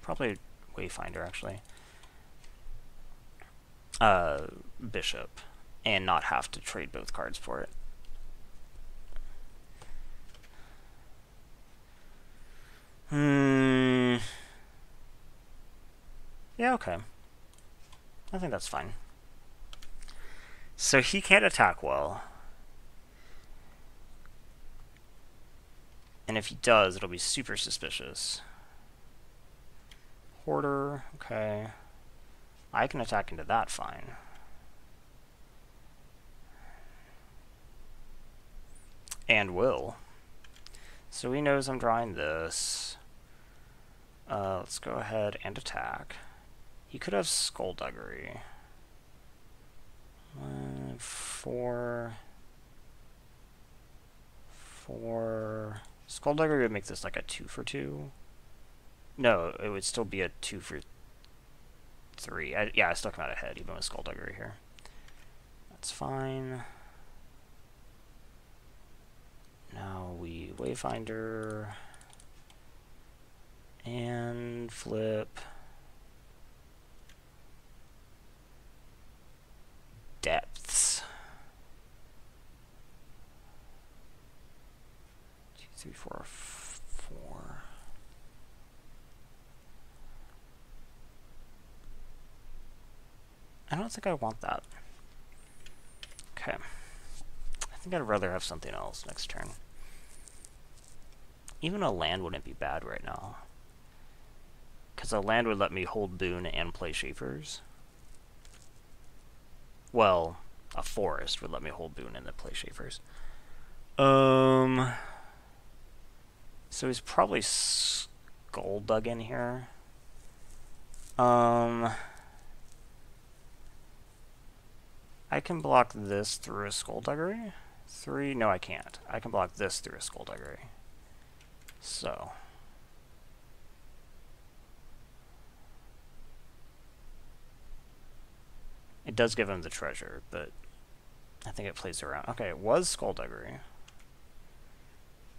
Probably Wayfinder, actually. Bishop, and not have to trade both cards for it. Yeah, okay. I think that's fine. So he can't attack well. And if he does, it'll be super suspicious. Porter, okay. I can attack into that, fine. And will. So he knows I'm drawing this. Let's go ahead and attack. He could have Skullduggery. 4. Skullduggery would make this like a 2 for 2. No, it would still be a 2 for 3. Yeah, I still come out ahead even with Skullduggery here. That's fine. Now we Wayfinder and flip Depths. 2, 3, 4, 4. I don't think I want that. Okay. I think I'd rather have something else next turn. Even a land wouldn't be bad right now. Because a land would let me hold Boon and play Schaefer's. Well, a forest would let me hold Boon and then play Schaefer's. So he's probably Skulldug in here. I can block this through a Skullduggery. 3? No, I can't. I can block this through a Skullduggery. So. It does give him the treasure, but I think it plays around. Okay, it was Skullduggery.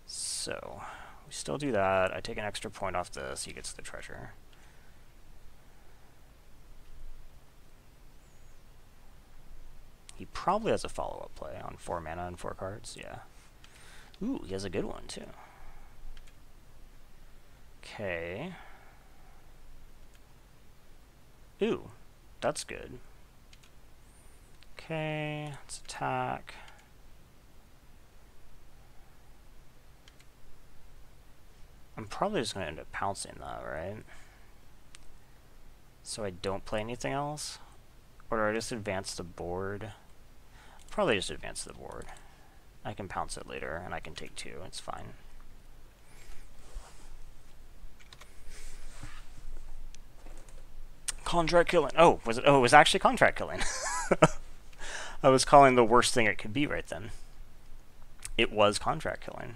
So, we still do that. I take an extra point off this. He gets the treasure. He probably has a follow-up play on 4 mana and 4 cards, yeah. Ooh, he has a good one, too. Okay. Ooh, that's good. Okay, let's attack. I'm probably just going to end up pouncing that, right? So I don't play anything else? Or do I just advance the board? Probably just advance the board. I can pounce it later, and I can take 2. It's fine. Contract killing. Oh, was it? Oh, it was actually contract killing. I was calling the worst thing it could be right then. It was contract killing.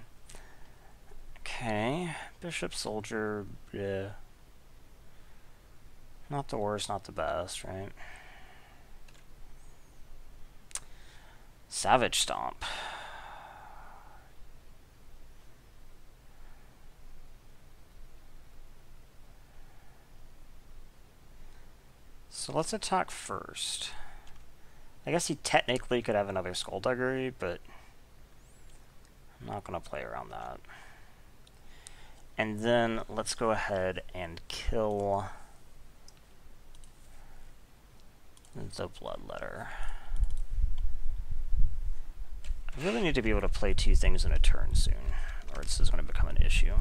Okay, Bishop, Soldier, bleh. Not the worst, not the best, right? Savage Stomp. So let's attack first. I guess he technically could have another Skullduggery, but I'm not going to play around that. And then let's go ahead and kill the Bloodletter. I really need to be able to play 2 things in a turn soon, or this is going to become an issue.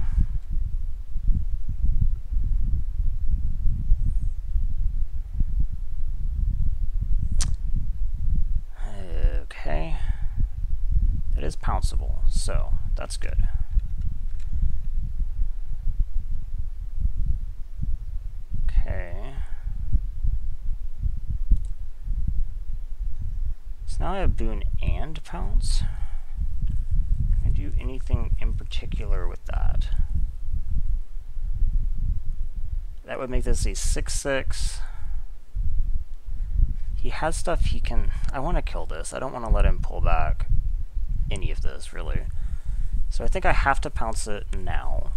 Okay. That is pounceable, so that's good. Okay. So now I have Boon and Pounce. Can I do anything in particular with that? That would make this a 6/6. He has stuff he can... I want to kill this. I don't want to let him pull back any of this, really. So I think I have to pounce it now.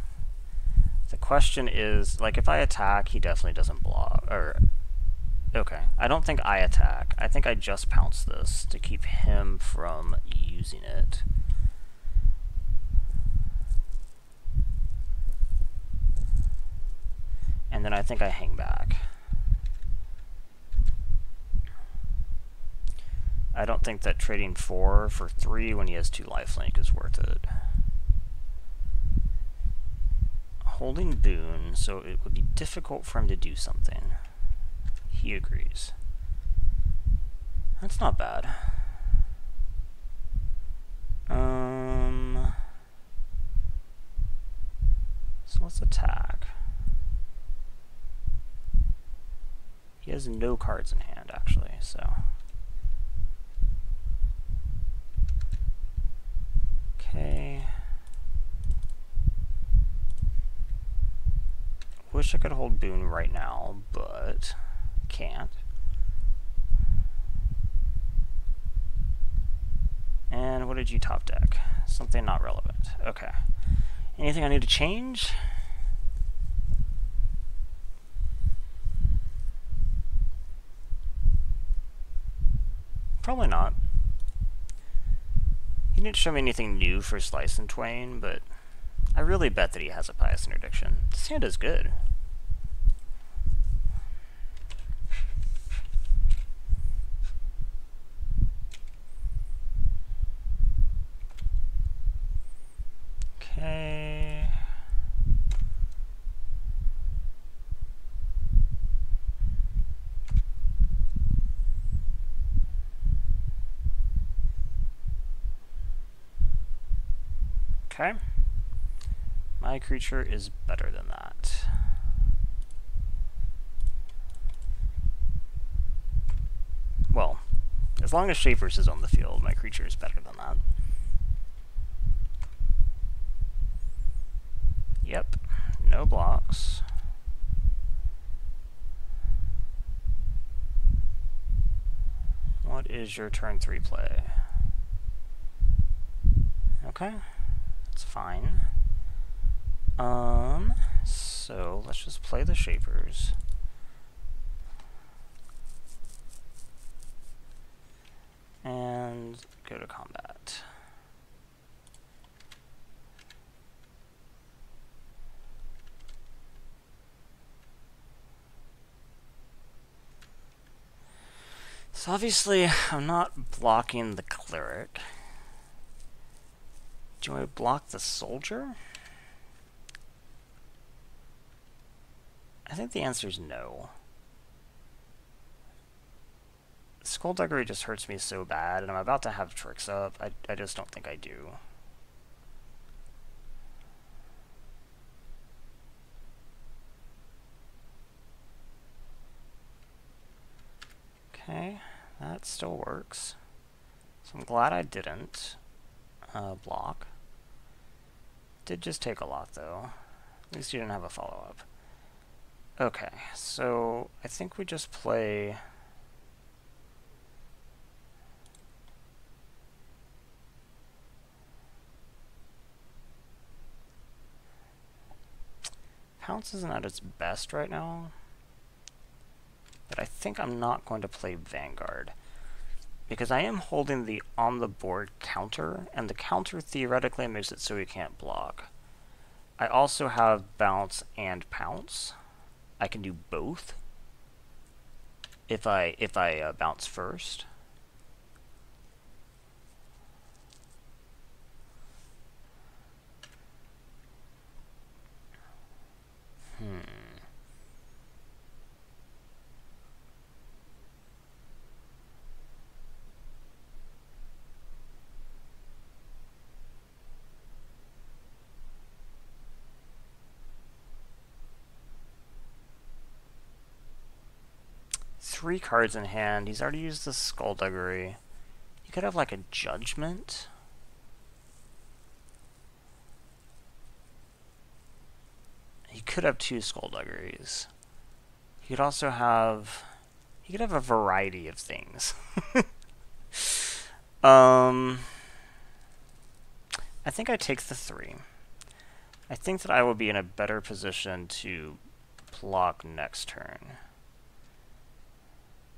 The question is, like, if I attack, he definitely doesn't block. Or, okay. I don't think I attack. I think I just pounce this to keep him from using it. And then I think I hang back. I don't think that trading 4 for 3 when he has 2 lifelink is worth it. holding Boone, so it would be difficult for him to do something. He agrees. That's not bad. So let's attack. He has no cards in hand, actually, so. Okay. Wish I could hold Boone right now, but can't. And what did you top deck? Something not relevant. Okay. Anything I need to change? Probably not. He didn't show me anything new for Slice and Twain, but I really bet that he has a Pious Interdiction. This hand is good. Okay. Okay. My creature is better than that. Well, as long as Shapers is on the field, my creature is better than that. Yep. No blocks. What is your turn 3 play? Okay. That's fine. So let's just play the Shapers. And go to combat. So obviously I'm not blocking the Cleric. Do I block the Soldier? I think the answer is no. Skullduggery just hurts me so bad, and I'm about to have tricks up. I just don't think I do. Okay, that still works. So I'm glad I didn't block. Did just take a lot, though. At least you didn't have a follow-up. Okay, so I think we just play... Pounce isn't at its best right now, but I think I'm not going to play Vanguard, because I am holding the on-the-board counter, and the counter theoretically makes it so we can't block. I also have Bounce and Pounce. I can do both if I bounce first. Three cards in hand. He's already used the Skullduggery. You could have like a Judgment. He could have two Skullduggeries. He could also have... He could have a variety of things. I think I take the 3. I think that I will be in a better position to block next turn.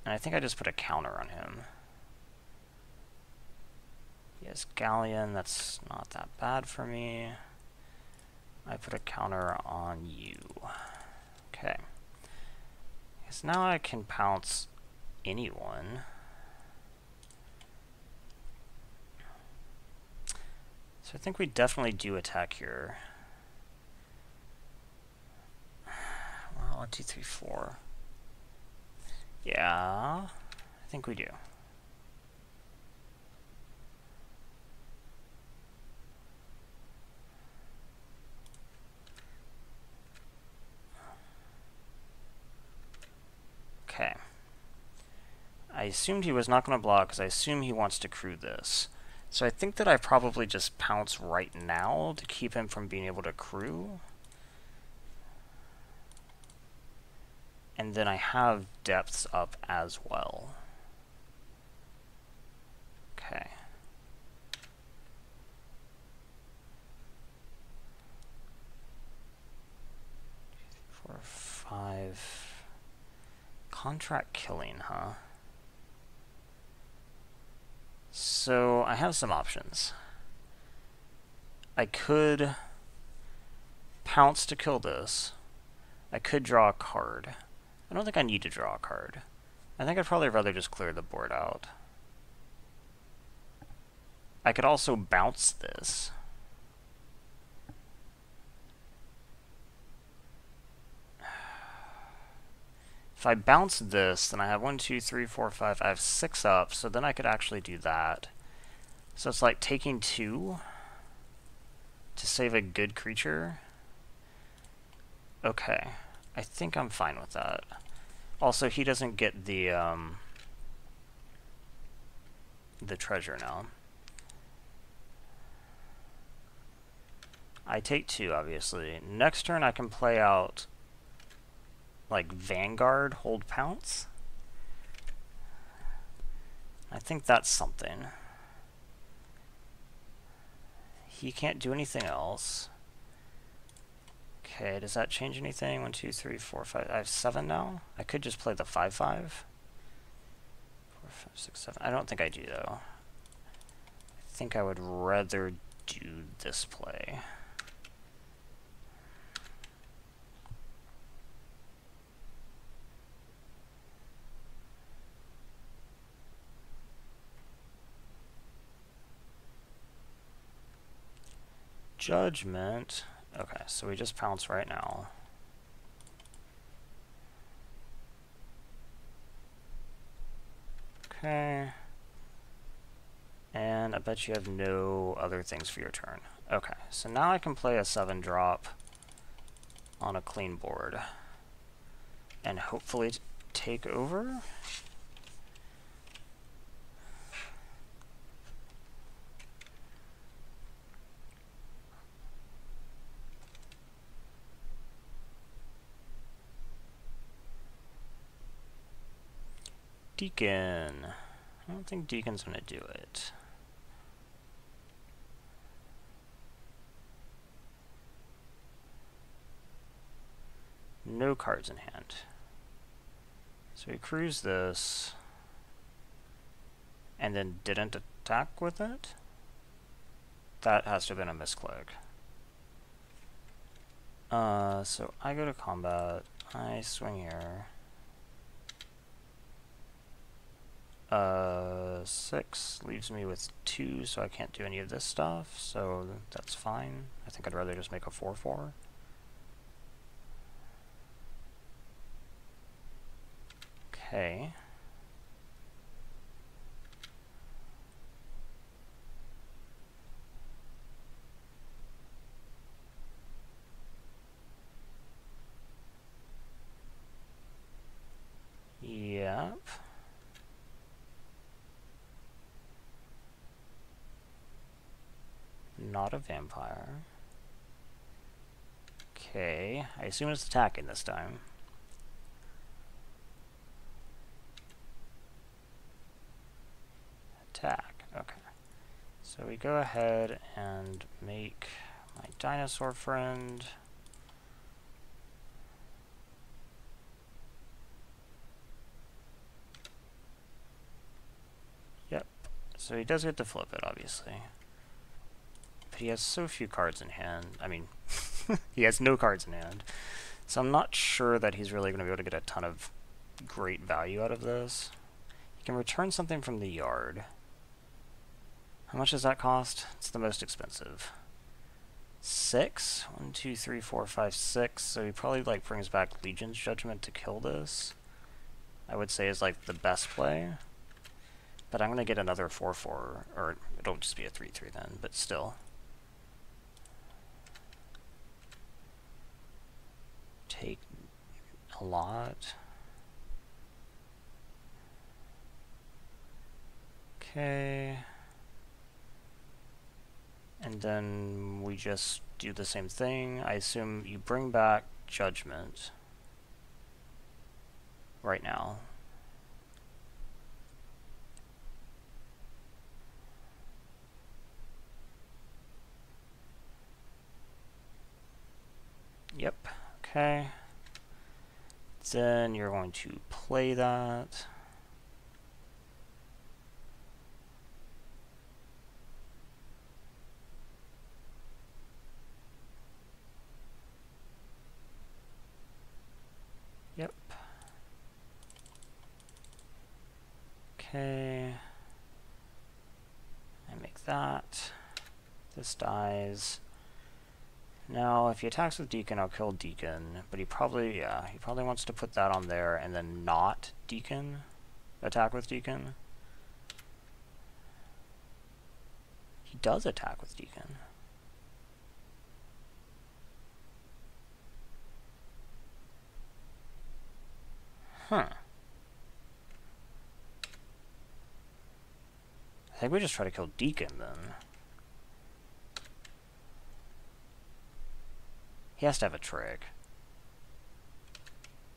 And I think I just put a counter on him. He has Galleon, that's not that bad for me. I put a counter on you. Okay. So now I can pounce anyone. So I think we definitely do attack here. 1, 2, 3, 4. Yeah, I think we do. Okay. I assumed he was not going to block because I assume he wants to crew this. So I think that I probably just pounce right now to keep him from being able to crew. And then I have depths up as well. Okay. Four, 5. Contract killing, huh? So I have some options. I could pounce to kill this. I could draw a card. I don't think I need to draw a card. I think I'd probably rather just clear the board out. I could also bounce this. If I bounce this, then I have 1, 2, 3, 4, 5. I have 6 up, so then I could actually do that. So it's like taking 2 to save a good creature. Okay, I think I'm fine with that. Also, he doesn't get the treasure now. I take 2, obviously. Next turn, I can play out like Vanguard, hold pounce. I think that's something. He can't do anything else. Okay, does that change anything? 1, 2, 3, 4, 5. I have 7 now. I could just play the 5, 5. 4, 5, 6, 7. I don't think I do though. I think I would rather do this play. Judgment. Okay, so we just pounce right now. Okay. And I bet you have no other things for your turn. Okay, so now I can play a 7-drop on a clean board. And hopefully take over. Deacon. I don't think Deacon's going to do it. No cards in hand. So he crews this, and then didn't attack with it? That has to have been a misclick. So I go to combat, I swing here. 6 leaves me with 2, so I can't do any of this stuff, so that's fine. I think I'd rather just make a 4/4. Okay. Yep. Not a vampire. Okay, I assume it's attacking this time. Attack, okay. So we go ahead and make my dinosaur friend. Yep, so he does get to flip it, obviously. But he has so few cards in hand. I mean, he has no cards in hand. So I'm not sure that he's really going to be able to get a ton of great value out of this. He can return something from the yard. How much does that cost? It's the most expensive. 6. 1, 2, 3, 4, 5, 6. So he probably like brings back Legion's Judgment to kill this. I would say is like the best play. But I'm gonna get another 4/4, or it'll just be a 3/3 then, but still. Take a lot. Okay. And then we just do the same thing. I assume you bring back Judgment right now. Yep, okay. Then you're going to play that. Yep. Okay. I make that. This dies. Now, if he attacks with Deacon, I'll kill Deacon, but he probably wants to put that on there and then not Deacon. Attack with Deacon. He does attack with Deacon. Huh. I think we just try to kill Deacon then. He has to have a trick.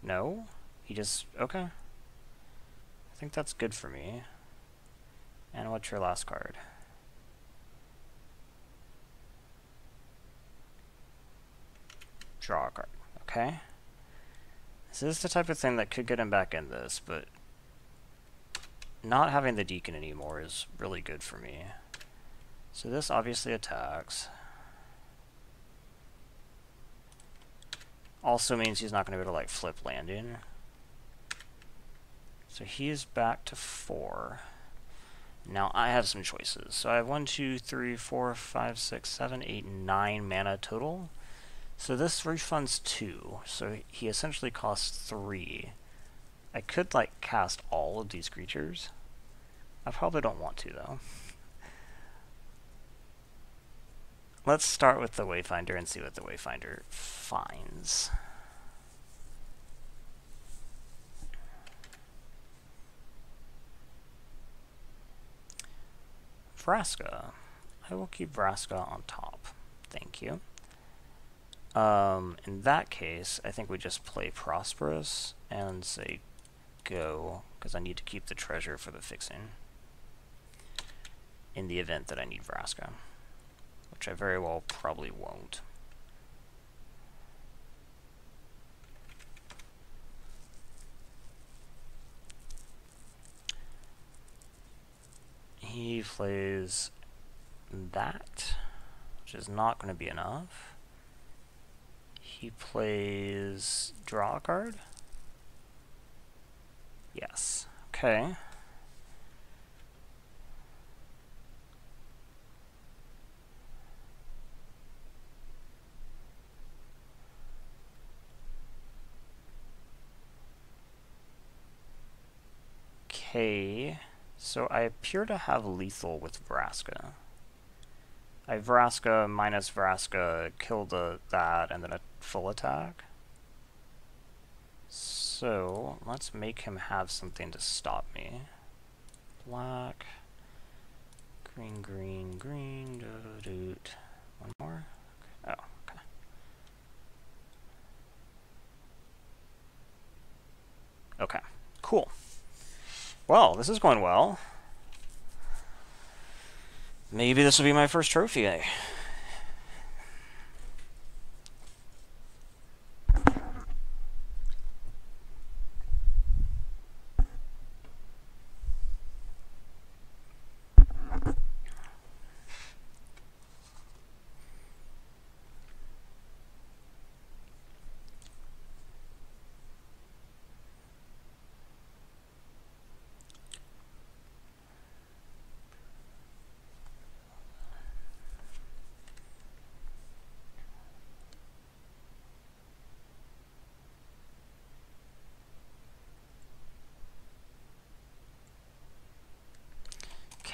No? He just... okay. I think that's good for me. And what's your last card? Draw a card. Okay. This is the type of thing that could get him back in this, but not having the Deacon anymore is really good for me. So this obviously attacks. Also means he's not going to be able to like flip landing. So he's back to 4. Now I have some choices. So I have 1, 2, 3, 4, 5, 6, 7, 8, 9 mana total. So this refunds 2. So he essentially costs 3. I could like cast all of these creatures. I probably don't want to though. Let's start with the Wayfinder and see what the Wayfinder finds. Vraska. I will keep Vraska on top. Thank you. In that case, I think we just play Prosperous and say go, because I need to keep the treasure for the fixing in the event that I need Vraska, which I very well probably won't. He plays that, which is not going to be enough. He plays draw a card? Yes. Okay. Okay. So I appear to have lethal with Vraska. I have Vraska minus Vraska, kill that, and then a full attack. So let's make him have something to stop me. Black, green, green, green, doot. One more. Oh, okay. Okay, cool. Well, this is going well. Maybe this will be my first trophy, eh?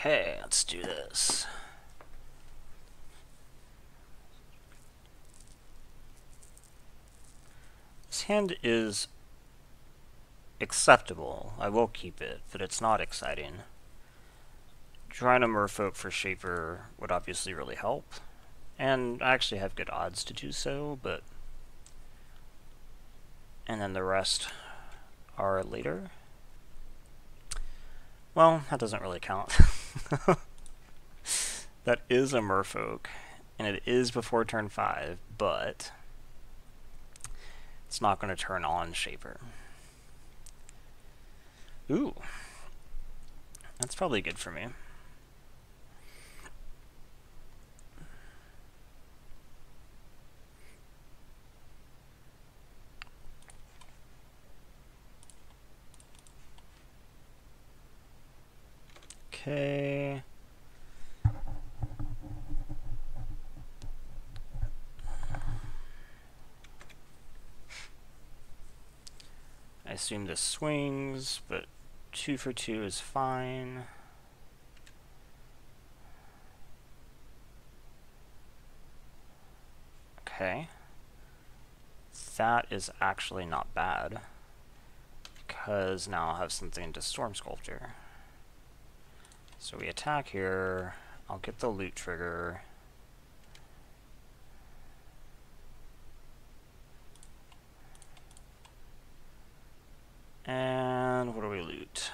Okay, let's do this. This hand is acceptable. I will keep it, but it's not exciting. Trying to merfolk for Shaper would obviously really help. And I actually have good odds to do so, but... And then the rest are later. Well, that doesn't really count. That is a merfolk, and it is before turn 5, but it's not going to turn on Shaper. Ooh. That's probably good for me. Okay. I assume this swings, but 2 for 2 is fine. Okay. That is actually not bad, because now I'll have something to Storm Sculptor. So we attack here, I'll get the loot trigger. And what do we loot?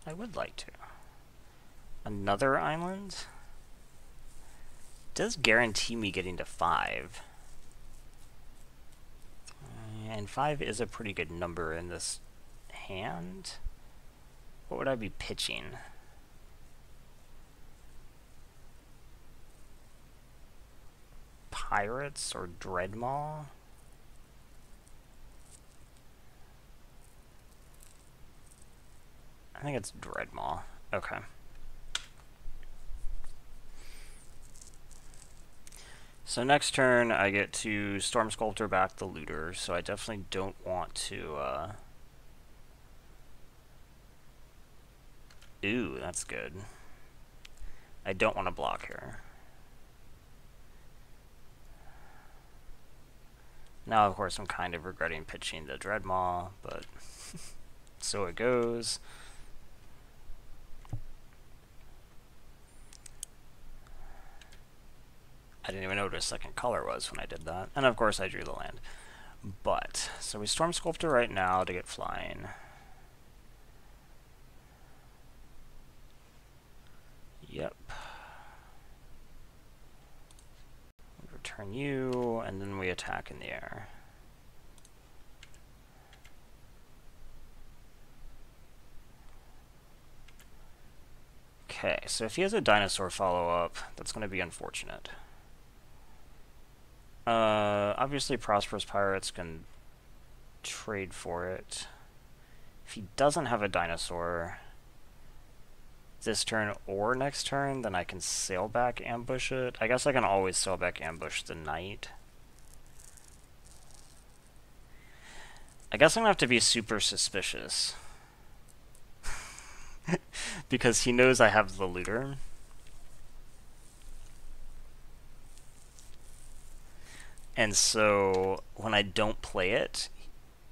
I would like to. Another island? Does guarantee me getting to 5. And 5 is a pretty good number in this hand. What would I be pitching? Pirates or Dreadmaw? I think it's Dreadmaw. Okay. So next turn I get to Storm Sculptor back the looter, so I definitely don't want to Ooh, that's good. I don't want to block here. Now, of course, I'm kind of regretting pitching the Dreadmaw, but so it goes. I didn't even know what a second color was when I did that. And of course I drew the land. But, so we Storm Sculptor right now to get flying. Yep. We return you, and then we attack in the air. Okay, so if he has a dinosaur follow-up, that's going to be unfortunate. Obviously Prosperous Pirates can trade for it. If he doesn't have a dinosaur this turn or next turn, then I can Sailback ambush it. I guess I can always Sailback ambush the knight. I guess I'm gonna have to be super suspicious. Because he knows I have the looter. And so when I don't play it,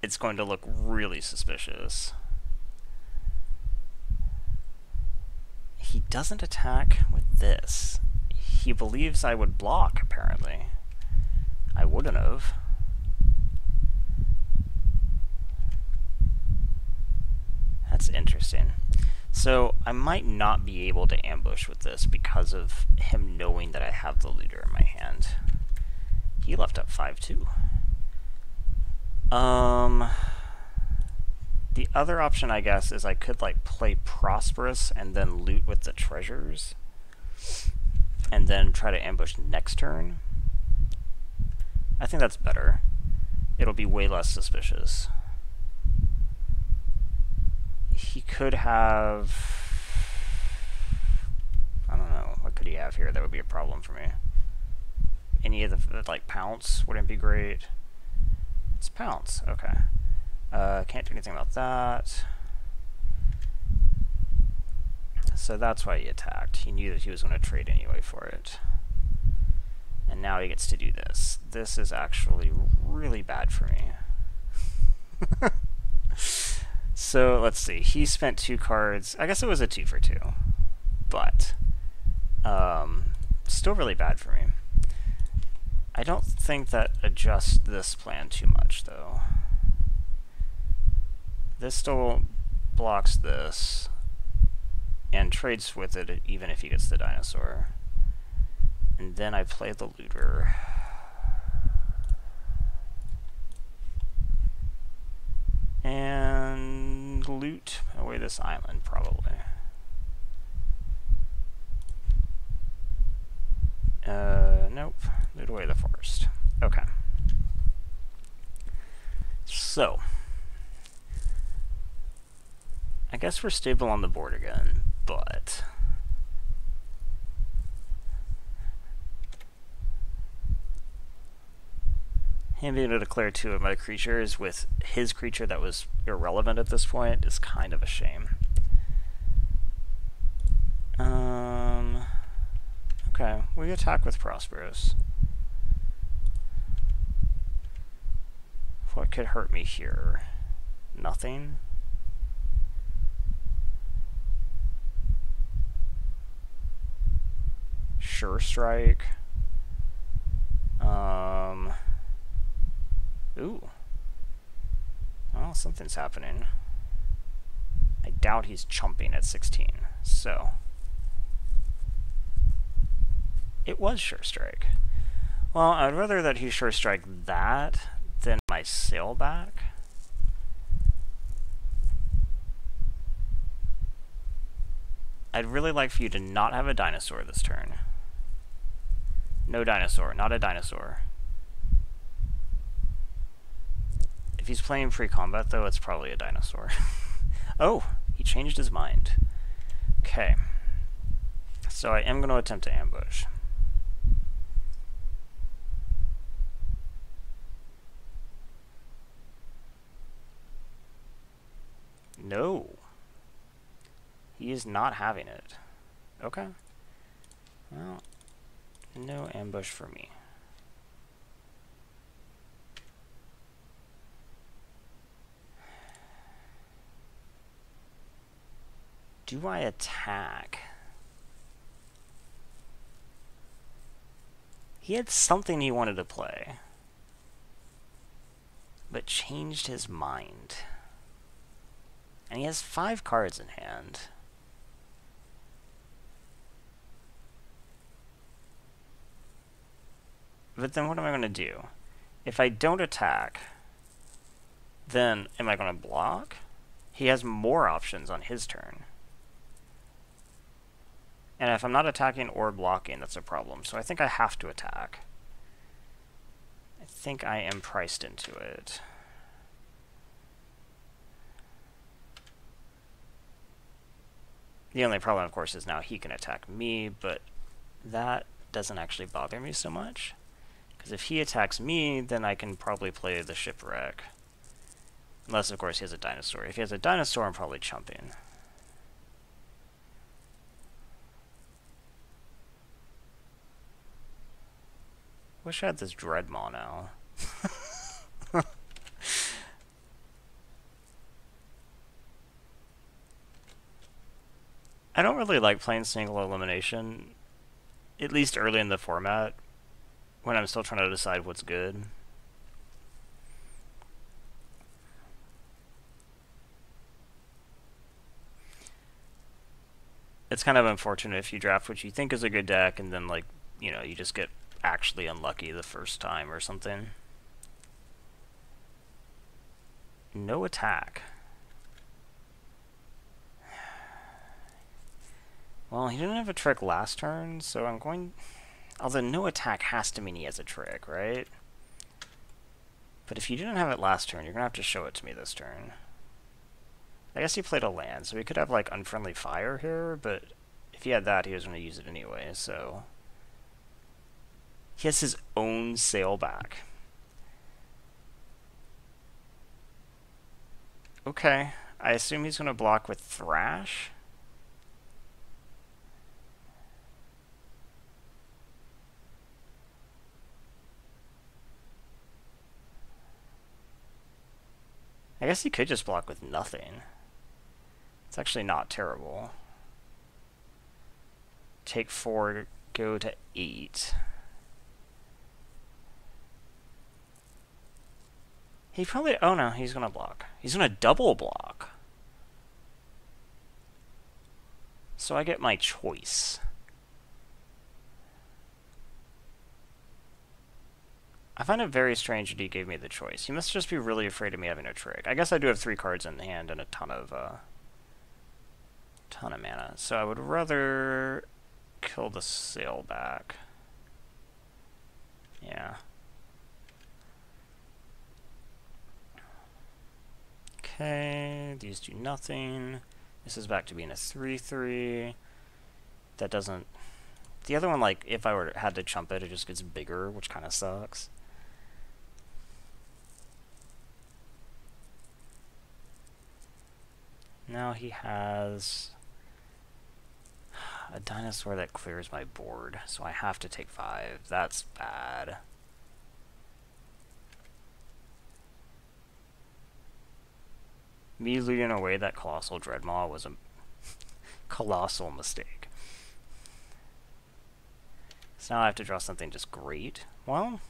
it's going to look really suspicious. He doesn't attack with this. He believes I would block, apparently. I wouldn't have. That's interesting. So I might not be able to ambush with this because of him knowing that I have the looter in my hand. He left up 5-2. The other option, I guess, is I could like play Prosperous and then loot with the treasures, and then try to ambush next turn. I think that's better. It'll be way less suspicious. He could have... I don't know. What could he have here that would be a problem for me? Any of the, like, Pounce wouldn't be great. It's Pounce. Okay. Can't do anything about that. So that's why he attacked. He knew that he was going to trade anyway for it. And now he gets to do this. This is actually really bad for me. So, let's see. He spent 2 cards. I guess it was a 2 for 2. But, still really bad for me. I don't think that adjusts this plan too much, though. This still blocks this, and trades with it even if he gets the dinosaur. And then I play the looter. And loot away this island, probably. Nope. Loot away the forest. Okay. So, I guess we're stable on the board again, but him being able to declare 2 of my creatures with his creature that was irrelevant at this point is kind of a shame. Okay, we attack with Prosperous. What could hurt me here? Nothing? Sure Strike. Ooh. Well, something's happening. I doubt he's chumping at 16, so it was Sure Strike. Well, I'd rather that he Sure Strike that than my Sailback. I'd really like for you to not have a dinosaur this turn. No dinosaur, not a dinosaur. If he's playing pre-combat, though, it's probably a dinosaur. Oh, he changed his mind. Okay. So I am going to attempt to ambush. No. He is not having it. Okay. Well, no ambush for me. Do I attack? He had something he wanted to play, but changed his mind. And he has 5 cards in hand. But then what am I going to do? If I don't attack, then am I going to block? He has more options on his turn. And if I'm not attacking or blocking, that's a problem. So I think I have to attack. I think I am priced into it. The only problem, of course, is now he can attack me, but that doesn't actually bother me so much. Because if he attacks me, then I can probably play the Shipwreck. Unless, of course, he has a dinosaur. If he has a dinosaur, I'm probably chumping. Wish I had this Dreadmaw now. I don't really like playing single elimination, at least early in the format, when I'm still trying to decide what's good. It's kind of unfortunate if you draft what you think is a good deck and then, like, you know, you just get actually unlucky the first time or something. No attack. Well, he didn't have a trick last turn, so I'm going... Although no attack has to mean he has a trick, right? But if you didn't have it last turn, you're going to have to show it to me this turn. I guess he played a land, so he could have, like, Unfriendly Fire here, but if he had that, he was going to use it anyway, so... He has his own Sailback. Okay. I assume he's going to block with Thrash. I guess he could just block with nothing. It's actually not terrible. Take 4, go to 8. He probably... Oh no, he's gonna block. He's gonna double block. So I get my choice. I find it very strange that he gave me the choice. He must just be really afraid of me having a trick. I guess I do have 3 cards in hand and a ton of mana. So I would rather kill the Sailback. Yeah. Okay, these do nothing. This is back to being a 3/3. That doesn't... The other one, like, if I had to chump it, it just gets bigger, which kind of sucks. Now he has a dinosaur that clears my board, so I have to take 5. That's bad. Me looting away that Colossal Dreadmaw was a colossal mistake. So now I have to draw something just great. Well,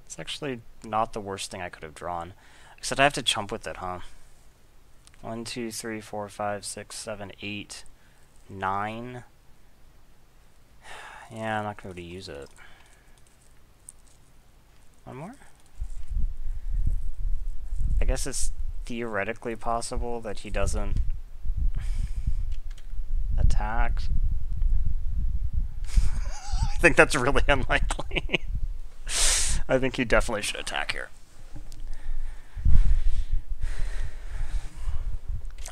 it's actually not the worst thing I could have drawn. Except I have to chump with it, huh? 1, 2, 3, 4, 5, 6, 7, 8, 9. Yeah, I'm not going to be able to use it. One more? I guess it's theoretically possible that he doesn't attack. I think that's really unlikely. I think he definitely should attack here.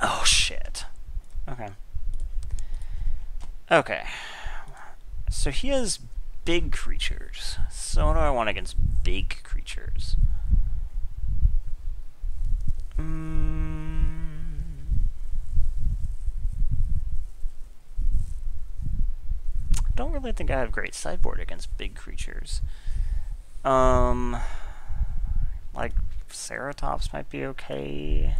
Oh, shit. Okay. Okay. So he has big creatures. So what do I want against big creatures? Don't really think I have great sideboard against big creatures. Like Ceratops might be okay.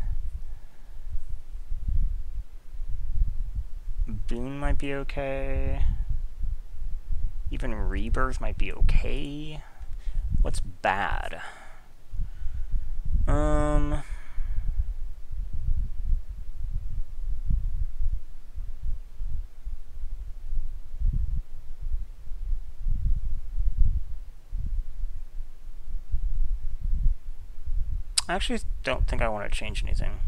Boon might be okay. Even Rebirth might be okay. What's bad? I actually don't think I want to change anything.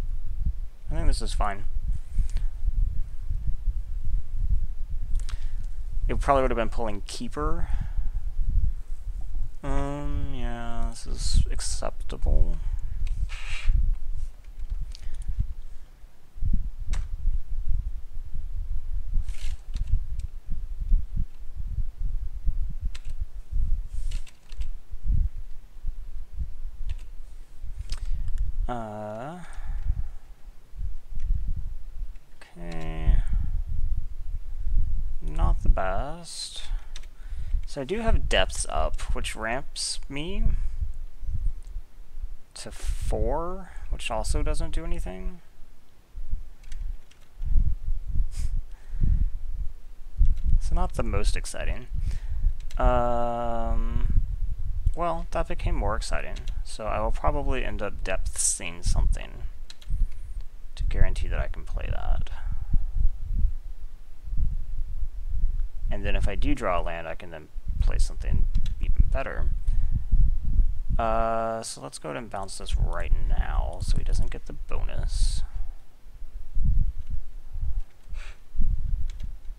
I think this is fine. It probably would have been pulling Keeper. Yeah, this is acceptable. Okay. Not the best. So I do have depths up, which ramps me to 4, which also doesn't do anything. So not the most exciting. Well, that became more exciting. So I will probably end up depthsing something to guarantee that I can play that. And then if I do draw a land, I can then play something even better. So let's go ahead and bounce this right now so he doesn't get the bonus.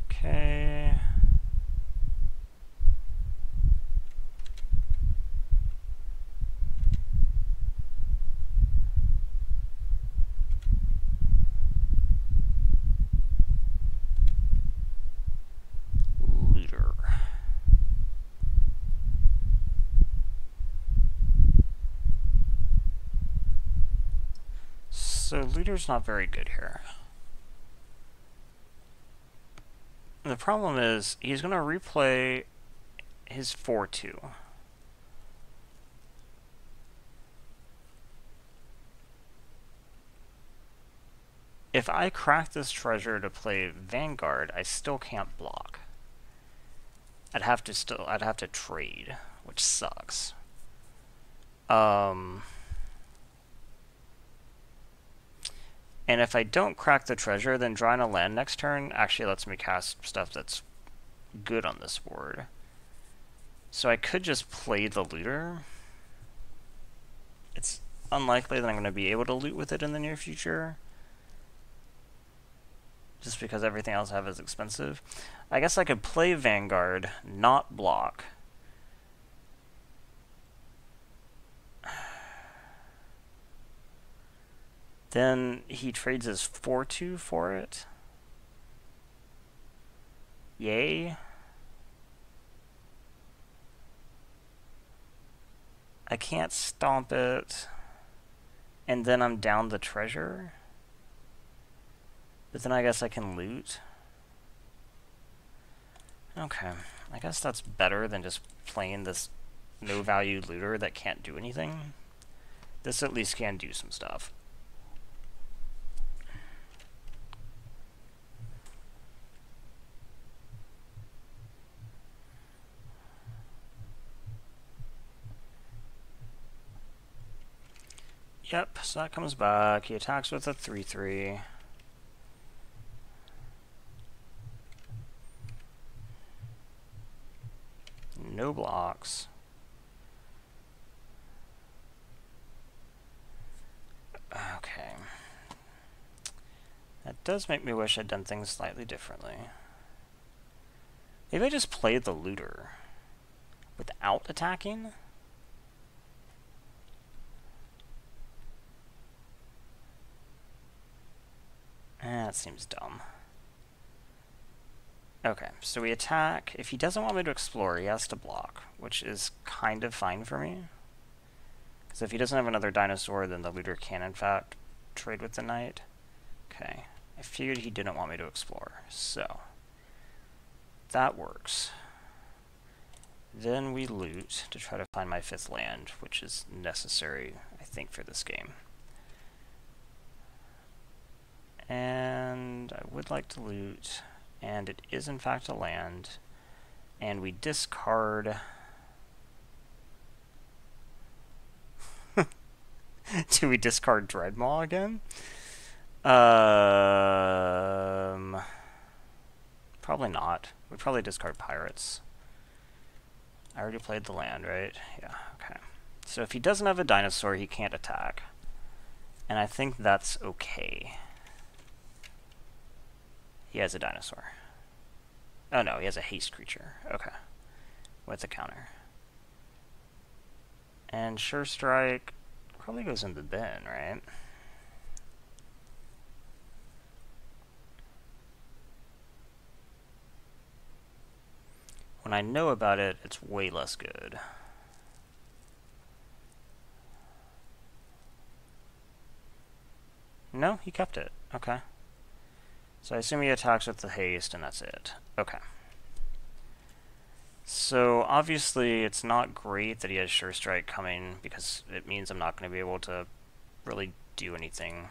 Okay. Looter. So looter's not very good here. The problem is he's going to replay his 4-2. If I crack this treasure to play Vanguard, I still can't block. I'd have to trade, which sucks. And if I don't crack the treasure, then drawing a land next turn actually lets me cast stuff that's good on this board. So I could just play the looter. It's unlikely that I'm going to be able to loot with it in the near future, just because everything else I have is expensive. I guess I could play Vanguard, not block. Then he trades his 4-2 for it. Yay. I can't stomp it. And then I'm down the treasure. But then I guess I can loot. Okay. I guess that's better than just playing this no-value looter that can't do anything. This at least can do some stuff. Yep, so that comes back. He attacks with a 3-3. No blocks. Okay. That does make me wish I'd done things slightly differently. Maybe I just played the looter without attacking? That seems dumb. Okay, so we attack. If he doesn't want me to explore, he has to block, which is kind of fine for me. Because if he doesn't have another dinosaur, then the looter can, in fact, trade with the knight. Okay, I figured he didn't want me to explore, so that works. Then we loot to try to find my 5th land, which is necessary, I think, for this game. And I would like to loot, and it is in fact a land, and we discard. Do we discard Dreadmaw again? Probably not. We'd probably discard Pirates. I already played the land, right? Yeah, okay. So if he doesn't have a dinosaur, he can't attack. And I think that's okay. He has a dinosaur. Oh no, he has a haste creature. Okay. With a counter. And Sure Strike probably goes in the bin, right? When I know about it, it's way less good. No, he kept it. Okay. So I assume he attacks with the haste, and that's it. Okay. So obviously it's not great that he has Sure Strike coming, because it means I'm not going to be able to really do anything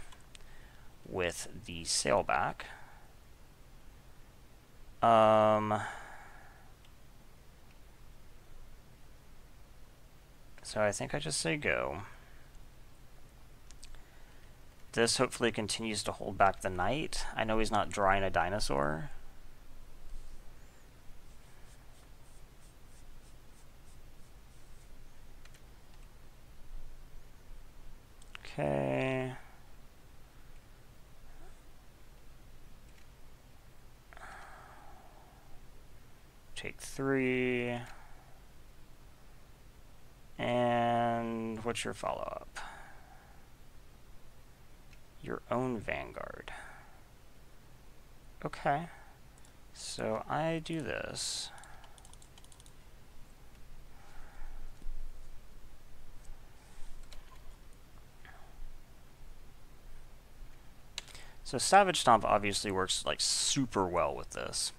with the sailback. So I think I just say go. This hopefully continues to hold back the knight. I know he's not drawing a dinosaur. Okay. Take 3. And what's your follow-up? Your own Vanguard. Okay. So I do this. So Savage Stomp obviously works like super well with this.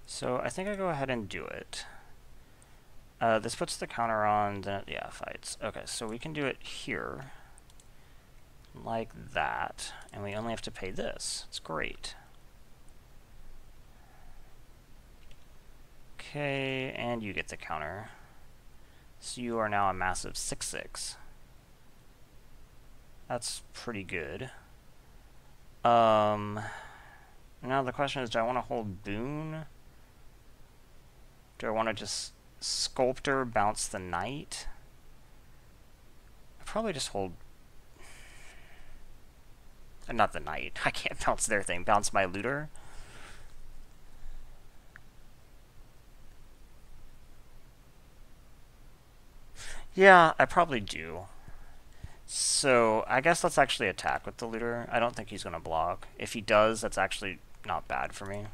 So I think I go ahead and do it. This puts the counter on, then yeah, fights. Okay, so we can do it here, like that, and we only have to pay this. It's great. Okay, and you get the counter. So you are now a massive 6/6. That's pretty good. Now the question is, do I want to hold Boon? Do I want to just Sculptor, bounce the Knight? I'll probably just hold... not the Knight. I can't bounce their thing. Bounce my Looter. Yeah, I probably do. So, I guess let's actually attack with the Looter. I don't think he's going to block. If he does, that's actually not bad for me.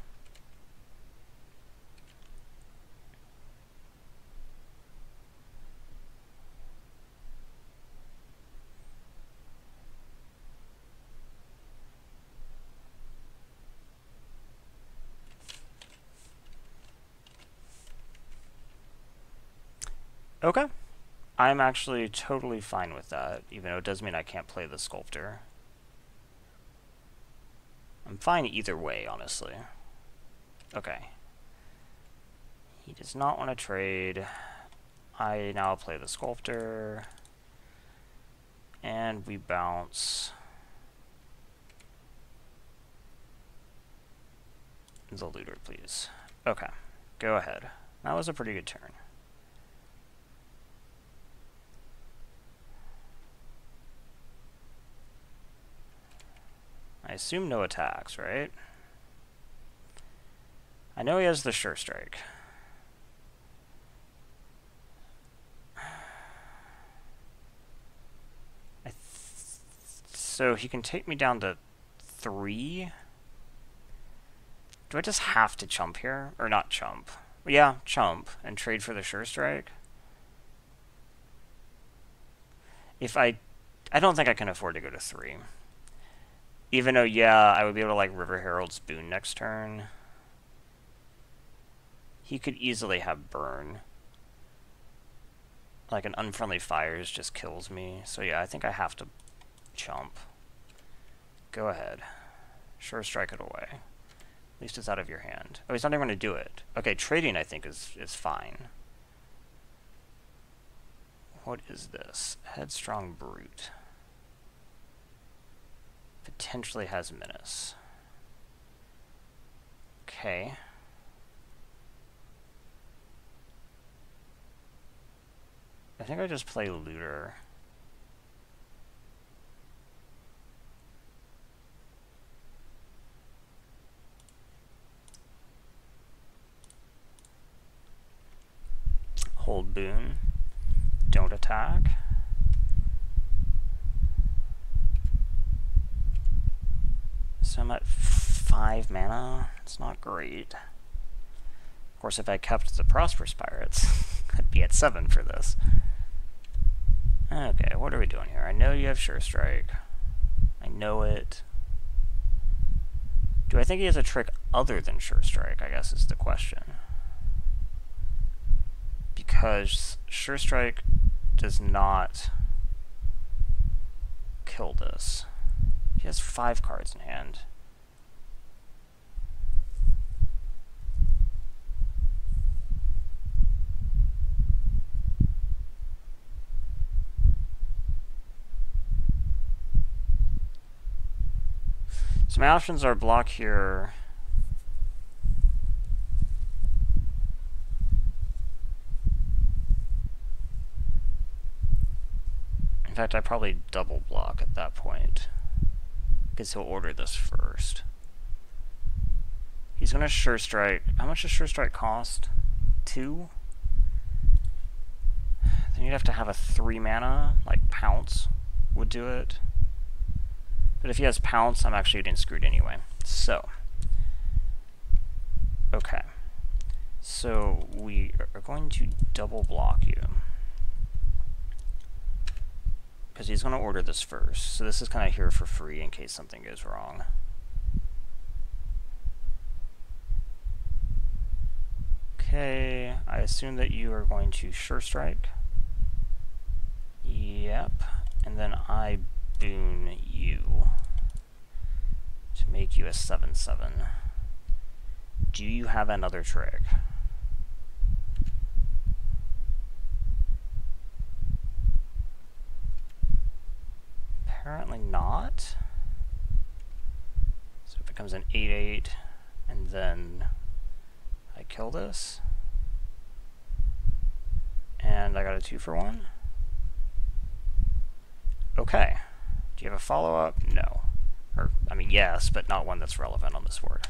Okay. I'm actually totally fine with that, even though it does mean I can't play the Sculptor. I'm fine either way, honestly. Okay. He does not want to trade. I now play the Sculptor. And we bounce the Looter, please. Okay. Go ahead. That was a pretty good turn. I assume no attacks, right? I know he has the Sure Strike. So he can take me down to 3. Do I just have to chump here? Or not chump? Yeah, chump and trade for the Sure Strike. If I don't think I can afford to go to 3. Even though, yeah, I would be able to, like, River Herald's Boon next turn. He could easily have Burn. Like, an Unfriendly Fires just kills me. So, yeah, I think I have to chump. Go ahead. Sure, strike it away. At least it's out of your hand. Oh, he's not even going to do it. Okay, trading, I think, is fine. What is this? Headstrong Brute. Potentially has Menace. Okay. I think I just play Looter. Hold Boon. Don't attack. So I'm at 5 mana. It's not great. Of course, if I kept the Prosperous Pirates, I'd be at 7 for this. Okay, what are we doing here? I know you have Sure Strike. I know it. Do I think he has a trick other than Sure Strike, I guess is the question. Because Sure Strike does not kill this. He has 5 cards in hand. So my options are block here. In fact, I probably double block at that point, because he'll order this first. He's going to Sure Strike. How much does Sure Strike cost? 2? Then you'd have to have a 3 mana, like Pounce would do it. But if he has Pounce, I'm actually getting screwed anyway. So, okay. So we are going to double block you. because he's going to order this first. So this is kind of here for free in case something goes wrong. Okay, I assume that you are going to sure strike. Yep, and then I boon you to make you a 7/7. Do you have another trick? Apparently not. So it becomes an 8/8, and then I kill this. And I got a 2-for-1. Okay. Do you have a follow-up? No. Or, I mean, yes, but not one that's relevant on this board.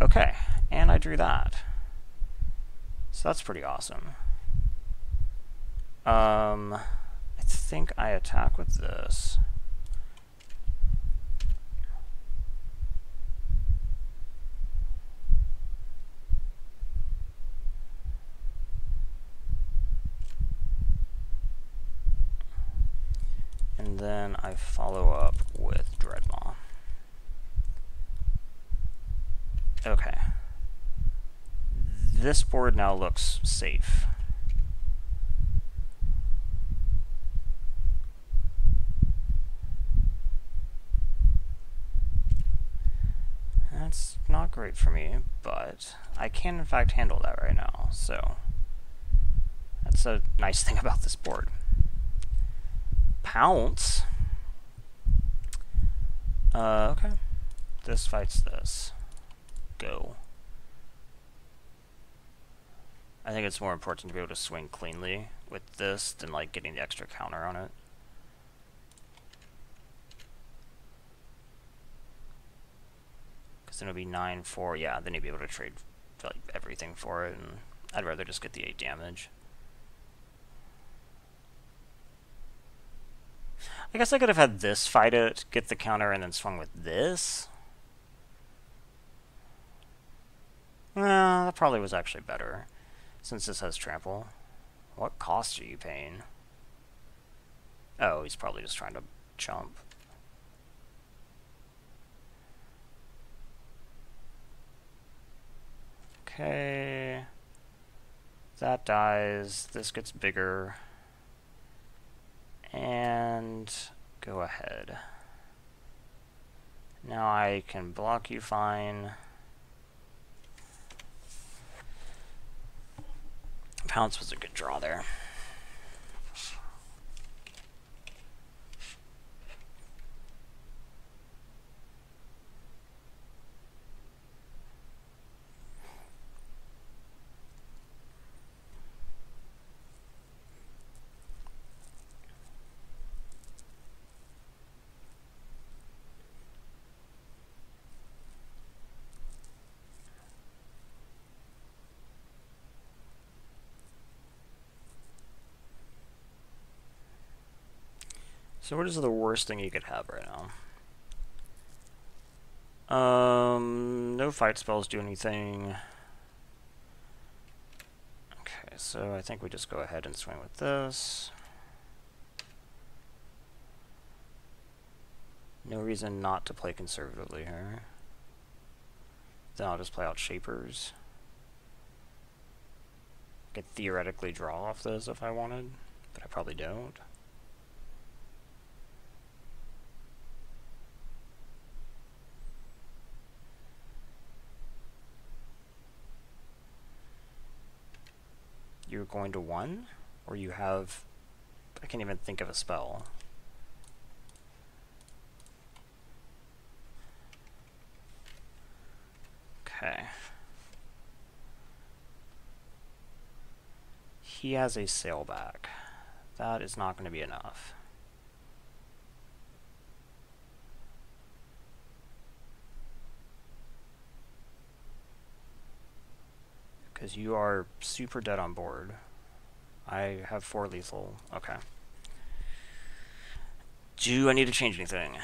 Okay, and I drew that. So that's pretty awesome. I think I attack with this. And then I follow up with Dreadmaw. Okay. This board now looks safe. That's not great for me, but I can in fact handle that right now, so that's a nice thing about this board. Pounce. Okay. This fights this. Go. I think it's more important to be able to swing cleanly with this than like getting the extra counter on it. Because then it'll be 9/4. Yeah, then you'd be able to trade like everything for it, and I'd rather just get the 8 damage. I guess I could have had this fight it, get the counter, and then swung with this. Well, that probably was actually better, since this has trample. What cost are you paying? Oh, he's probably just trying to chump. Okay. That dies. This gets bigger. And go ahead. Now I can block you fine. Pounce was a good draw there. So what is the worst thing you could have right now? No fight spells do anything. Okay, so I think we just go ahead and swing with this. No reason not to play conservatively here. Then I'll just play out Shapers. I could theoretically draw off this if I wanted, but I probably don't. You're going to 1? Or you have... I can't even think of a spell. Okay. He has a sailback. That is not going to be enough. Because you are super dead on board. I have 4 lethal. Okay. Do I need to change anything?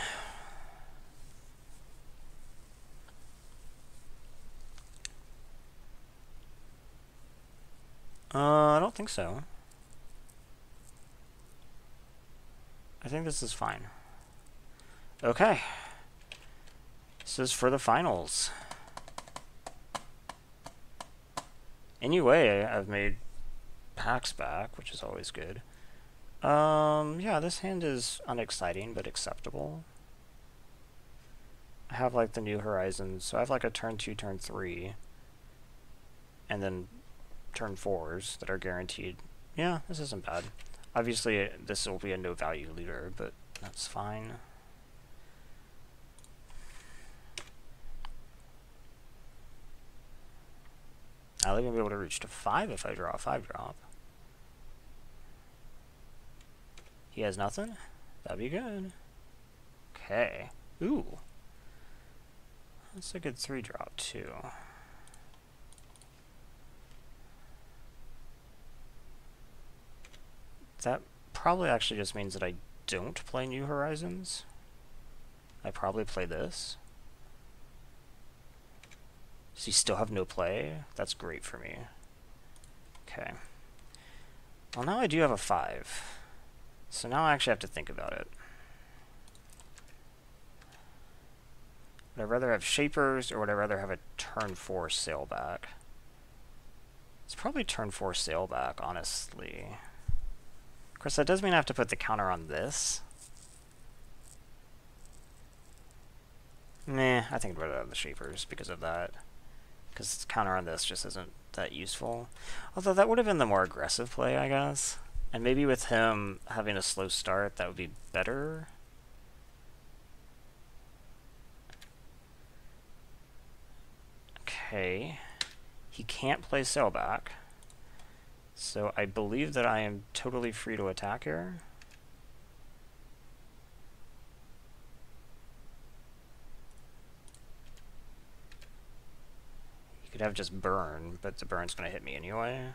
I don't think so. I think this is fine. Okay. This is for the finals. Anyway, I've made packs back, which is always good. Yeah, this hand is unexciting, but acceptable. I have, like, the New Horizons, so I have, like, a turn 2, turn 3, and then turn 4s that are guaranteed. Yeah, this isn't bad. Obviously, this will be a no-value leader, but that's fine. I'll even be able to reach to 5 if I draw a 5-drop. He has nothing? That'd be good. Okay. Ooh. That's a good 3-drop, too. That probably actually just means that I don't play New Horizons. I probably play this. So you still have no play? That's great for me. Okay. Well, now I do have a 5. So now I actually have to think about it. Would I rather have Shapers, or would I rather have a turn 4 Sailback? It's probably turn 4 Sailback, honestly. Of course, that does mean I have to put the counter on this. Meh, I think I'd rather have the Shapers because of that. Because counter on this just isn't that useful. Although that would have been the more aggressive play, I guess. And maybe with him having a slow start, that would be better. Okay. He can't play Sailback. So I believe that I am totally free to attack here. You could have just burn, but the burn's going to hit me anyway.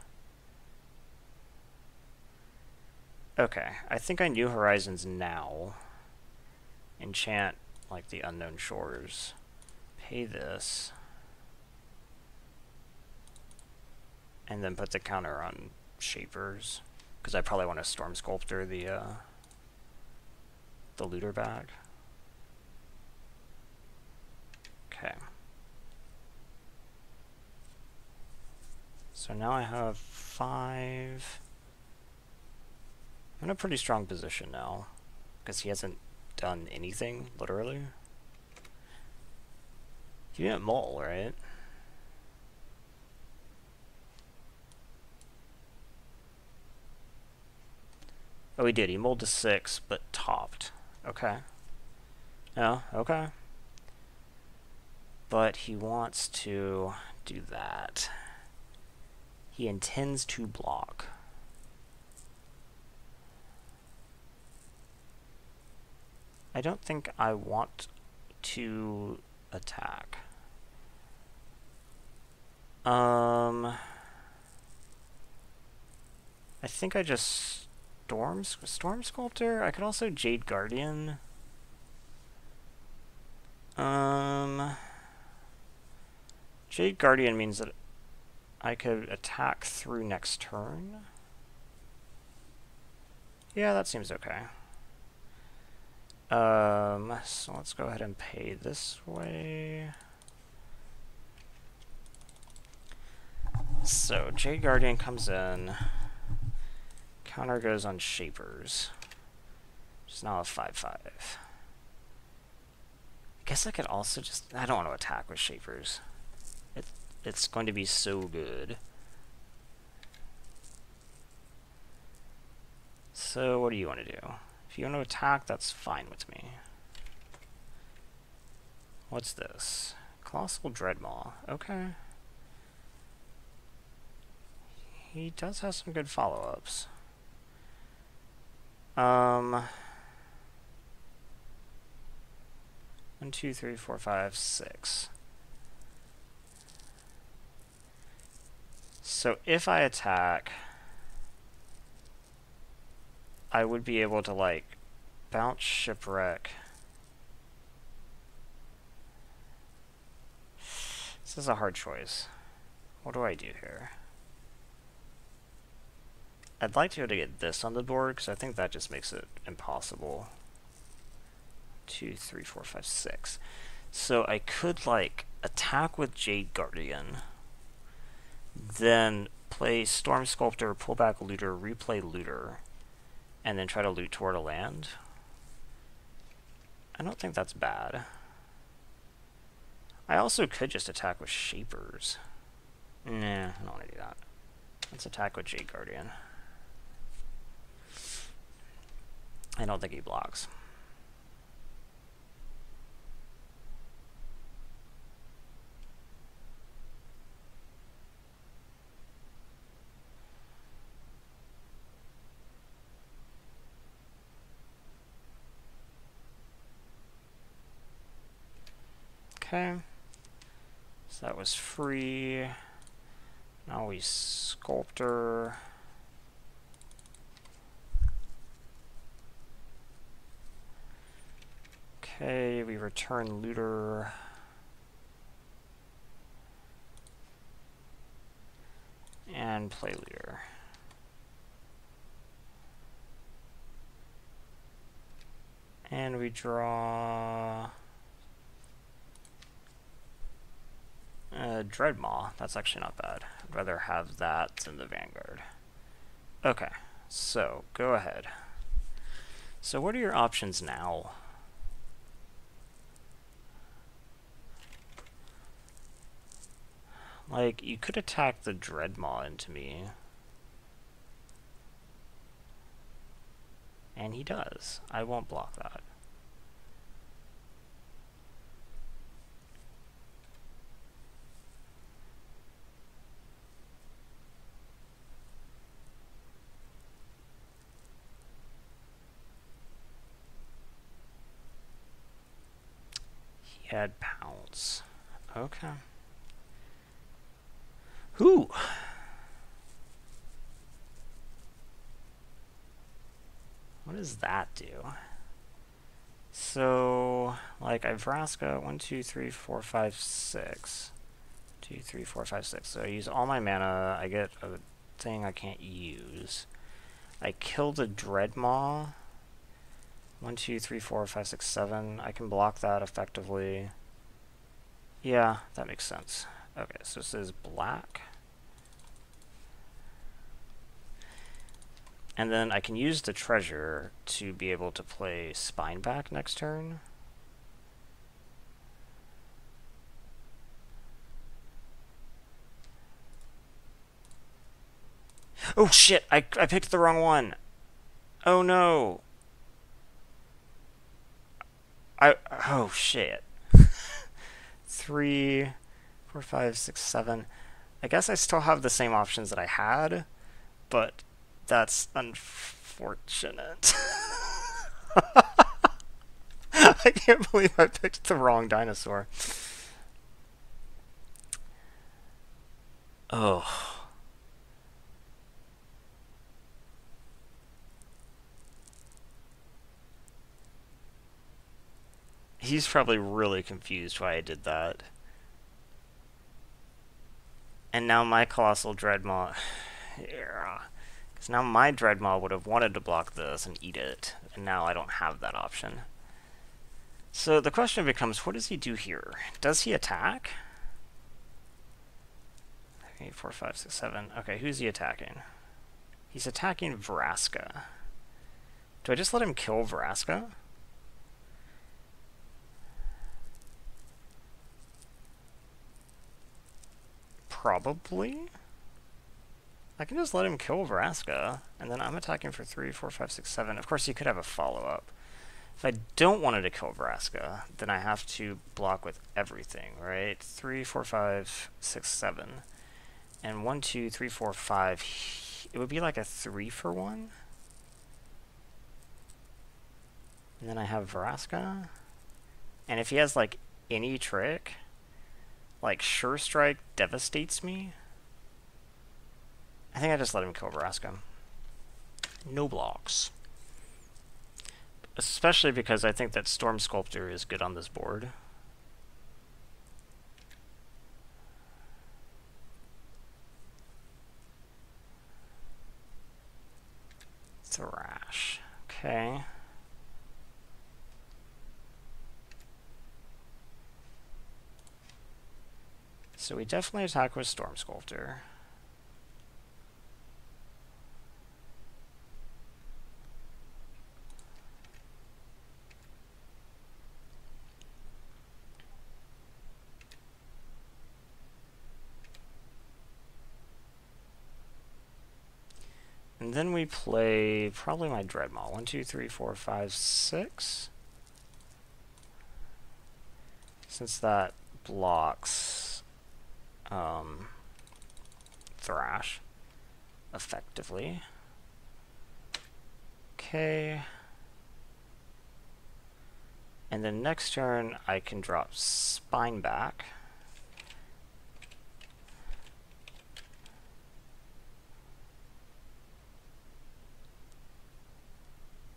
Okay, I think I New Horizons now. Enchant, like, the Unknown Shores. Pay this. And then put the counter on Shapers. Because I probably want to Storm Sculptor the looter back. Okay. So now I have 5. I'm in a pretty strong position now. Because he hasn't done anything, literally. He didn't mull, right? Oh, he did. He mulled to 6, but topped. Okay. Oh, okay. But he wants to do that. He intends to block. I don't think I want to attack. I think I just Storm Sculptor? I could also Jade Guardian. Jade Guardian means that I could attack through next turn. Yeah, that seems okay. So let's go ahead and pay this way. So Jade Guardian comes in. Counter goes on Shapers. Just now a 5/5. I guess I could also just... I don't want to attack with Shapers. It's going to be so good. So what do you want to do? If you want to attack, that's fine with me. What's this? Colossal Dreadmaw. Okay. He does have some good follow-ups. 1, 2, 3, 4, 5, 6. So if I attack, I would be able to, like, bounce Shipwreck. This is a hard choice. What do I do here? I'd like to be able to get this on the board, because I think that just makes it impossible. 2, 3, 4, 5, 6. So I could, like, attack with Jade Guardian, then play Storm Sculptor, pull back Looter, replay Looter, and then try to loot toward a land. I don't think that's bad. I also could just attack with Shapers. Nah, I don't want to do that. Let's attack with Jade Guardian. I don't think he blocks. Okay. So that was free. Now we Sculptor. Okay, we return Looter. And play Looter. And we draw Dreadmaw. That's actually not bad. I'd rather have that than the Vanguard. Okay, so go ahead. So what are your options now? Like, you could attack the Dreadmaw into me. And he does. I won't block that. He had Pounce. Okay. Who? What does that do? So, like, I Vraska 1, 2, 3, 4, 5, 6. 2, 3, 4, 5, 6. So I use all my mana. I get a thing I can't use. I kill the Dreadmaw. 1, 2, 3, 4, 5, 6, 7. I can block that effectively. Yeah, that makes sense. Okay, so this is black. And then I can use the treasure to be able to play Spineback next turn. Oh shit, I picked the wrong one. Oh no. Oh shit. 3, 4, 5, 6, 7. I guess I still have the same options that I had, but that's unfortunate. I can't believe I picked the wrong dinosaur. Oh. He's probably really confused why I did that. And now my Colossal Dreadmaw... Yeah. Because now my Dreadmaw would have wanted to block this and eat it. And now I don't have that option. So the question becomes, what does he do here? Does he attack? 3, 4, 5, 6, 7. Okay, who's he attacking? He's attacking Vraska. Do I just let him kill Vraska? Probably. I can just let him kill Vraska, and then I'm attacking for 3, 4, 5, 6, 7. Of course, he could have a follow-up. If I don't want to kill Vraska, then I have to block with everything, right? 3, 4, 5, 6, 7. And 1, 2, 3, 4, 5. It would be like a 3 for 1. And then I have Vraska. And if he has, like, any trick, like, Sure Strike devastates me. I think I just let him kill Vraska. No blocks. Especially because I think that Storm Sculptor is good on this board. Thrash. Okay. So we definitely attack with Storm Sculptor. And then we play probably my Dreadmaw. 1, 2, 3, 4, 5, 6. Since that blocks Thrash effectively. Okay. And then next turn I can drop Spine back.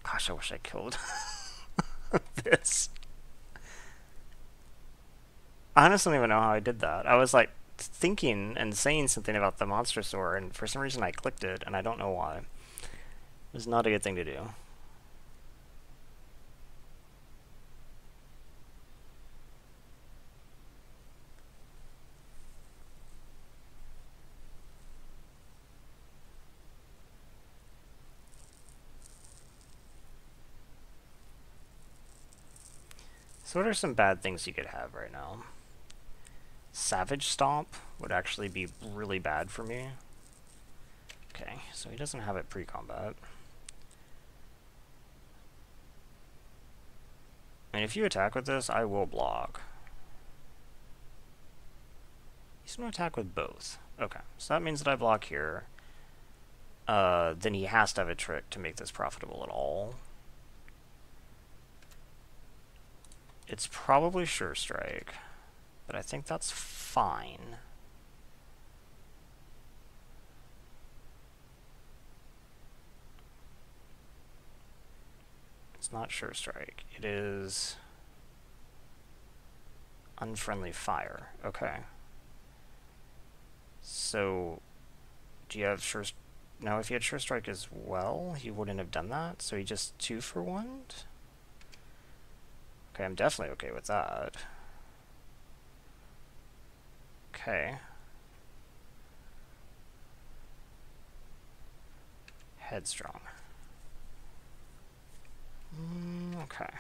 Gosh, I wish I killed this. I honestly don't even know how I did that. I was like thinking and saying something about the monster sword, and for some reason I clicked it, and I don't know why. It was not a good thing to do. So what are some bad things you could have right now? Savage Stomp would actually be really bad for me. Okay, so he doesn't have it pre-combat. And if you attack with this, I will block. He's going to attack with both. Okay, so that means that I block here. Then he has to have a trick to make this profitable at all. It's probably Sure Strike, but I think that's fine. It's not Sure Strike. It is Unfriendly Fire. Okay. So, do you have Sure... Now, if he had Sure Strike as well, he wouldn't have done that, so he just 2 for 1? Okay, I'm definitely okay with that. Okay. Headstrong. Okay.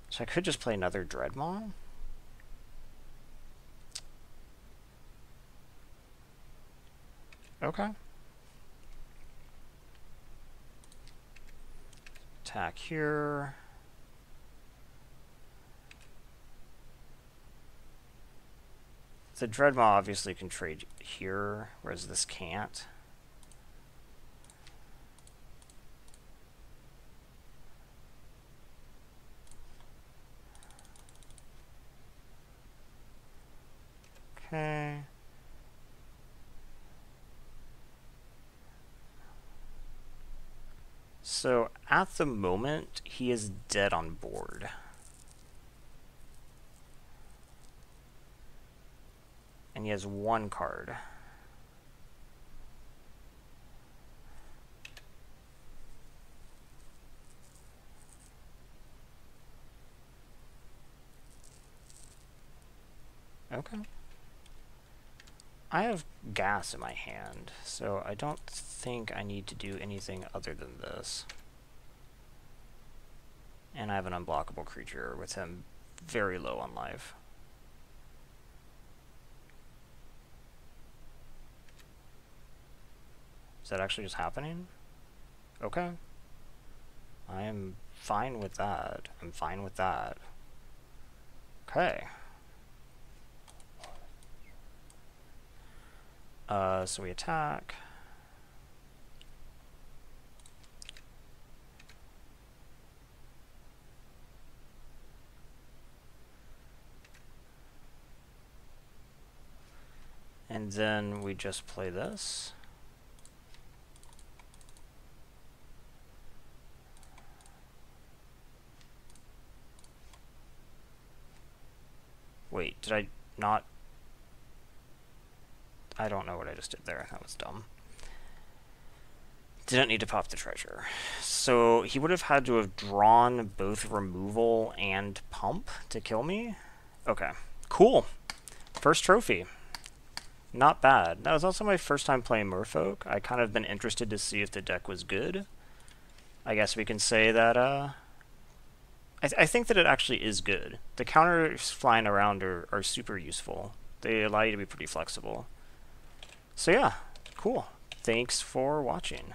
So I could just play another Dreadmaw. Okay. Attack here. The Dreadmaw obviously can trade here, whereas this can't. Okay. So at the moment, he is dead on board. And he has 1 card. Okay. I have gas in my hand, so I don't think I need to do anything other than this. And I have an unblockable creature with him very low on life. Is that actually just happening? Okay. I am fine with that. I'm fine with that. Okay. So we attack. And then we just play this. Wait, did I not... I don't know what I just did there. That was dumb. Didn't need to pop the treasure. So he would have had to have drawn both removal and pump to kill me? Okay, cool. First trophy. Not bad. That was also my first time playing Merfolk. I kind of been interested to see if the deck was good. I guess we can say that, I think that it actually is good. The counters flying around are super useful. They allow you to be pretty flexible. So yeah, cool. Thanks for watching.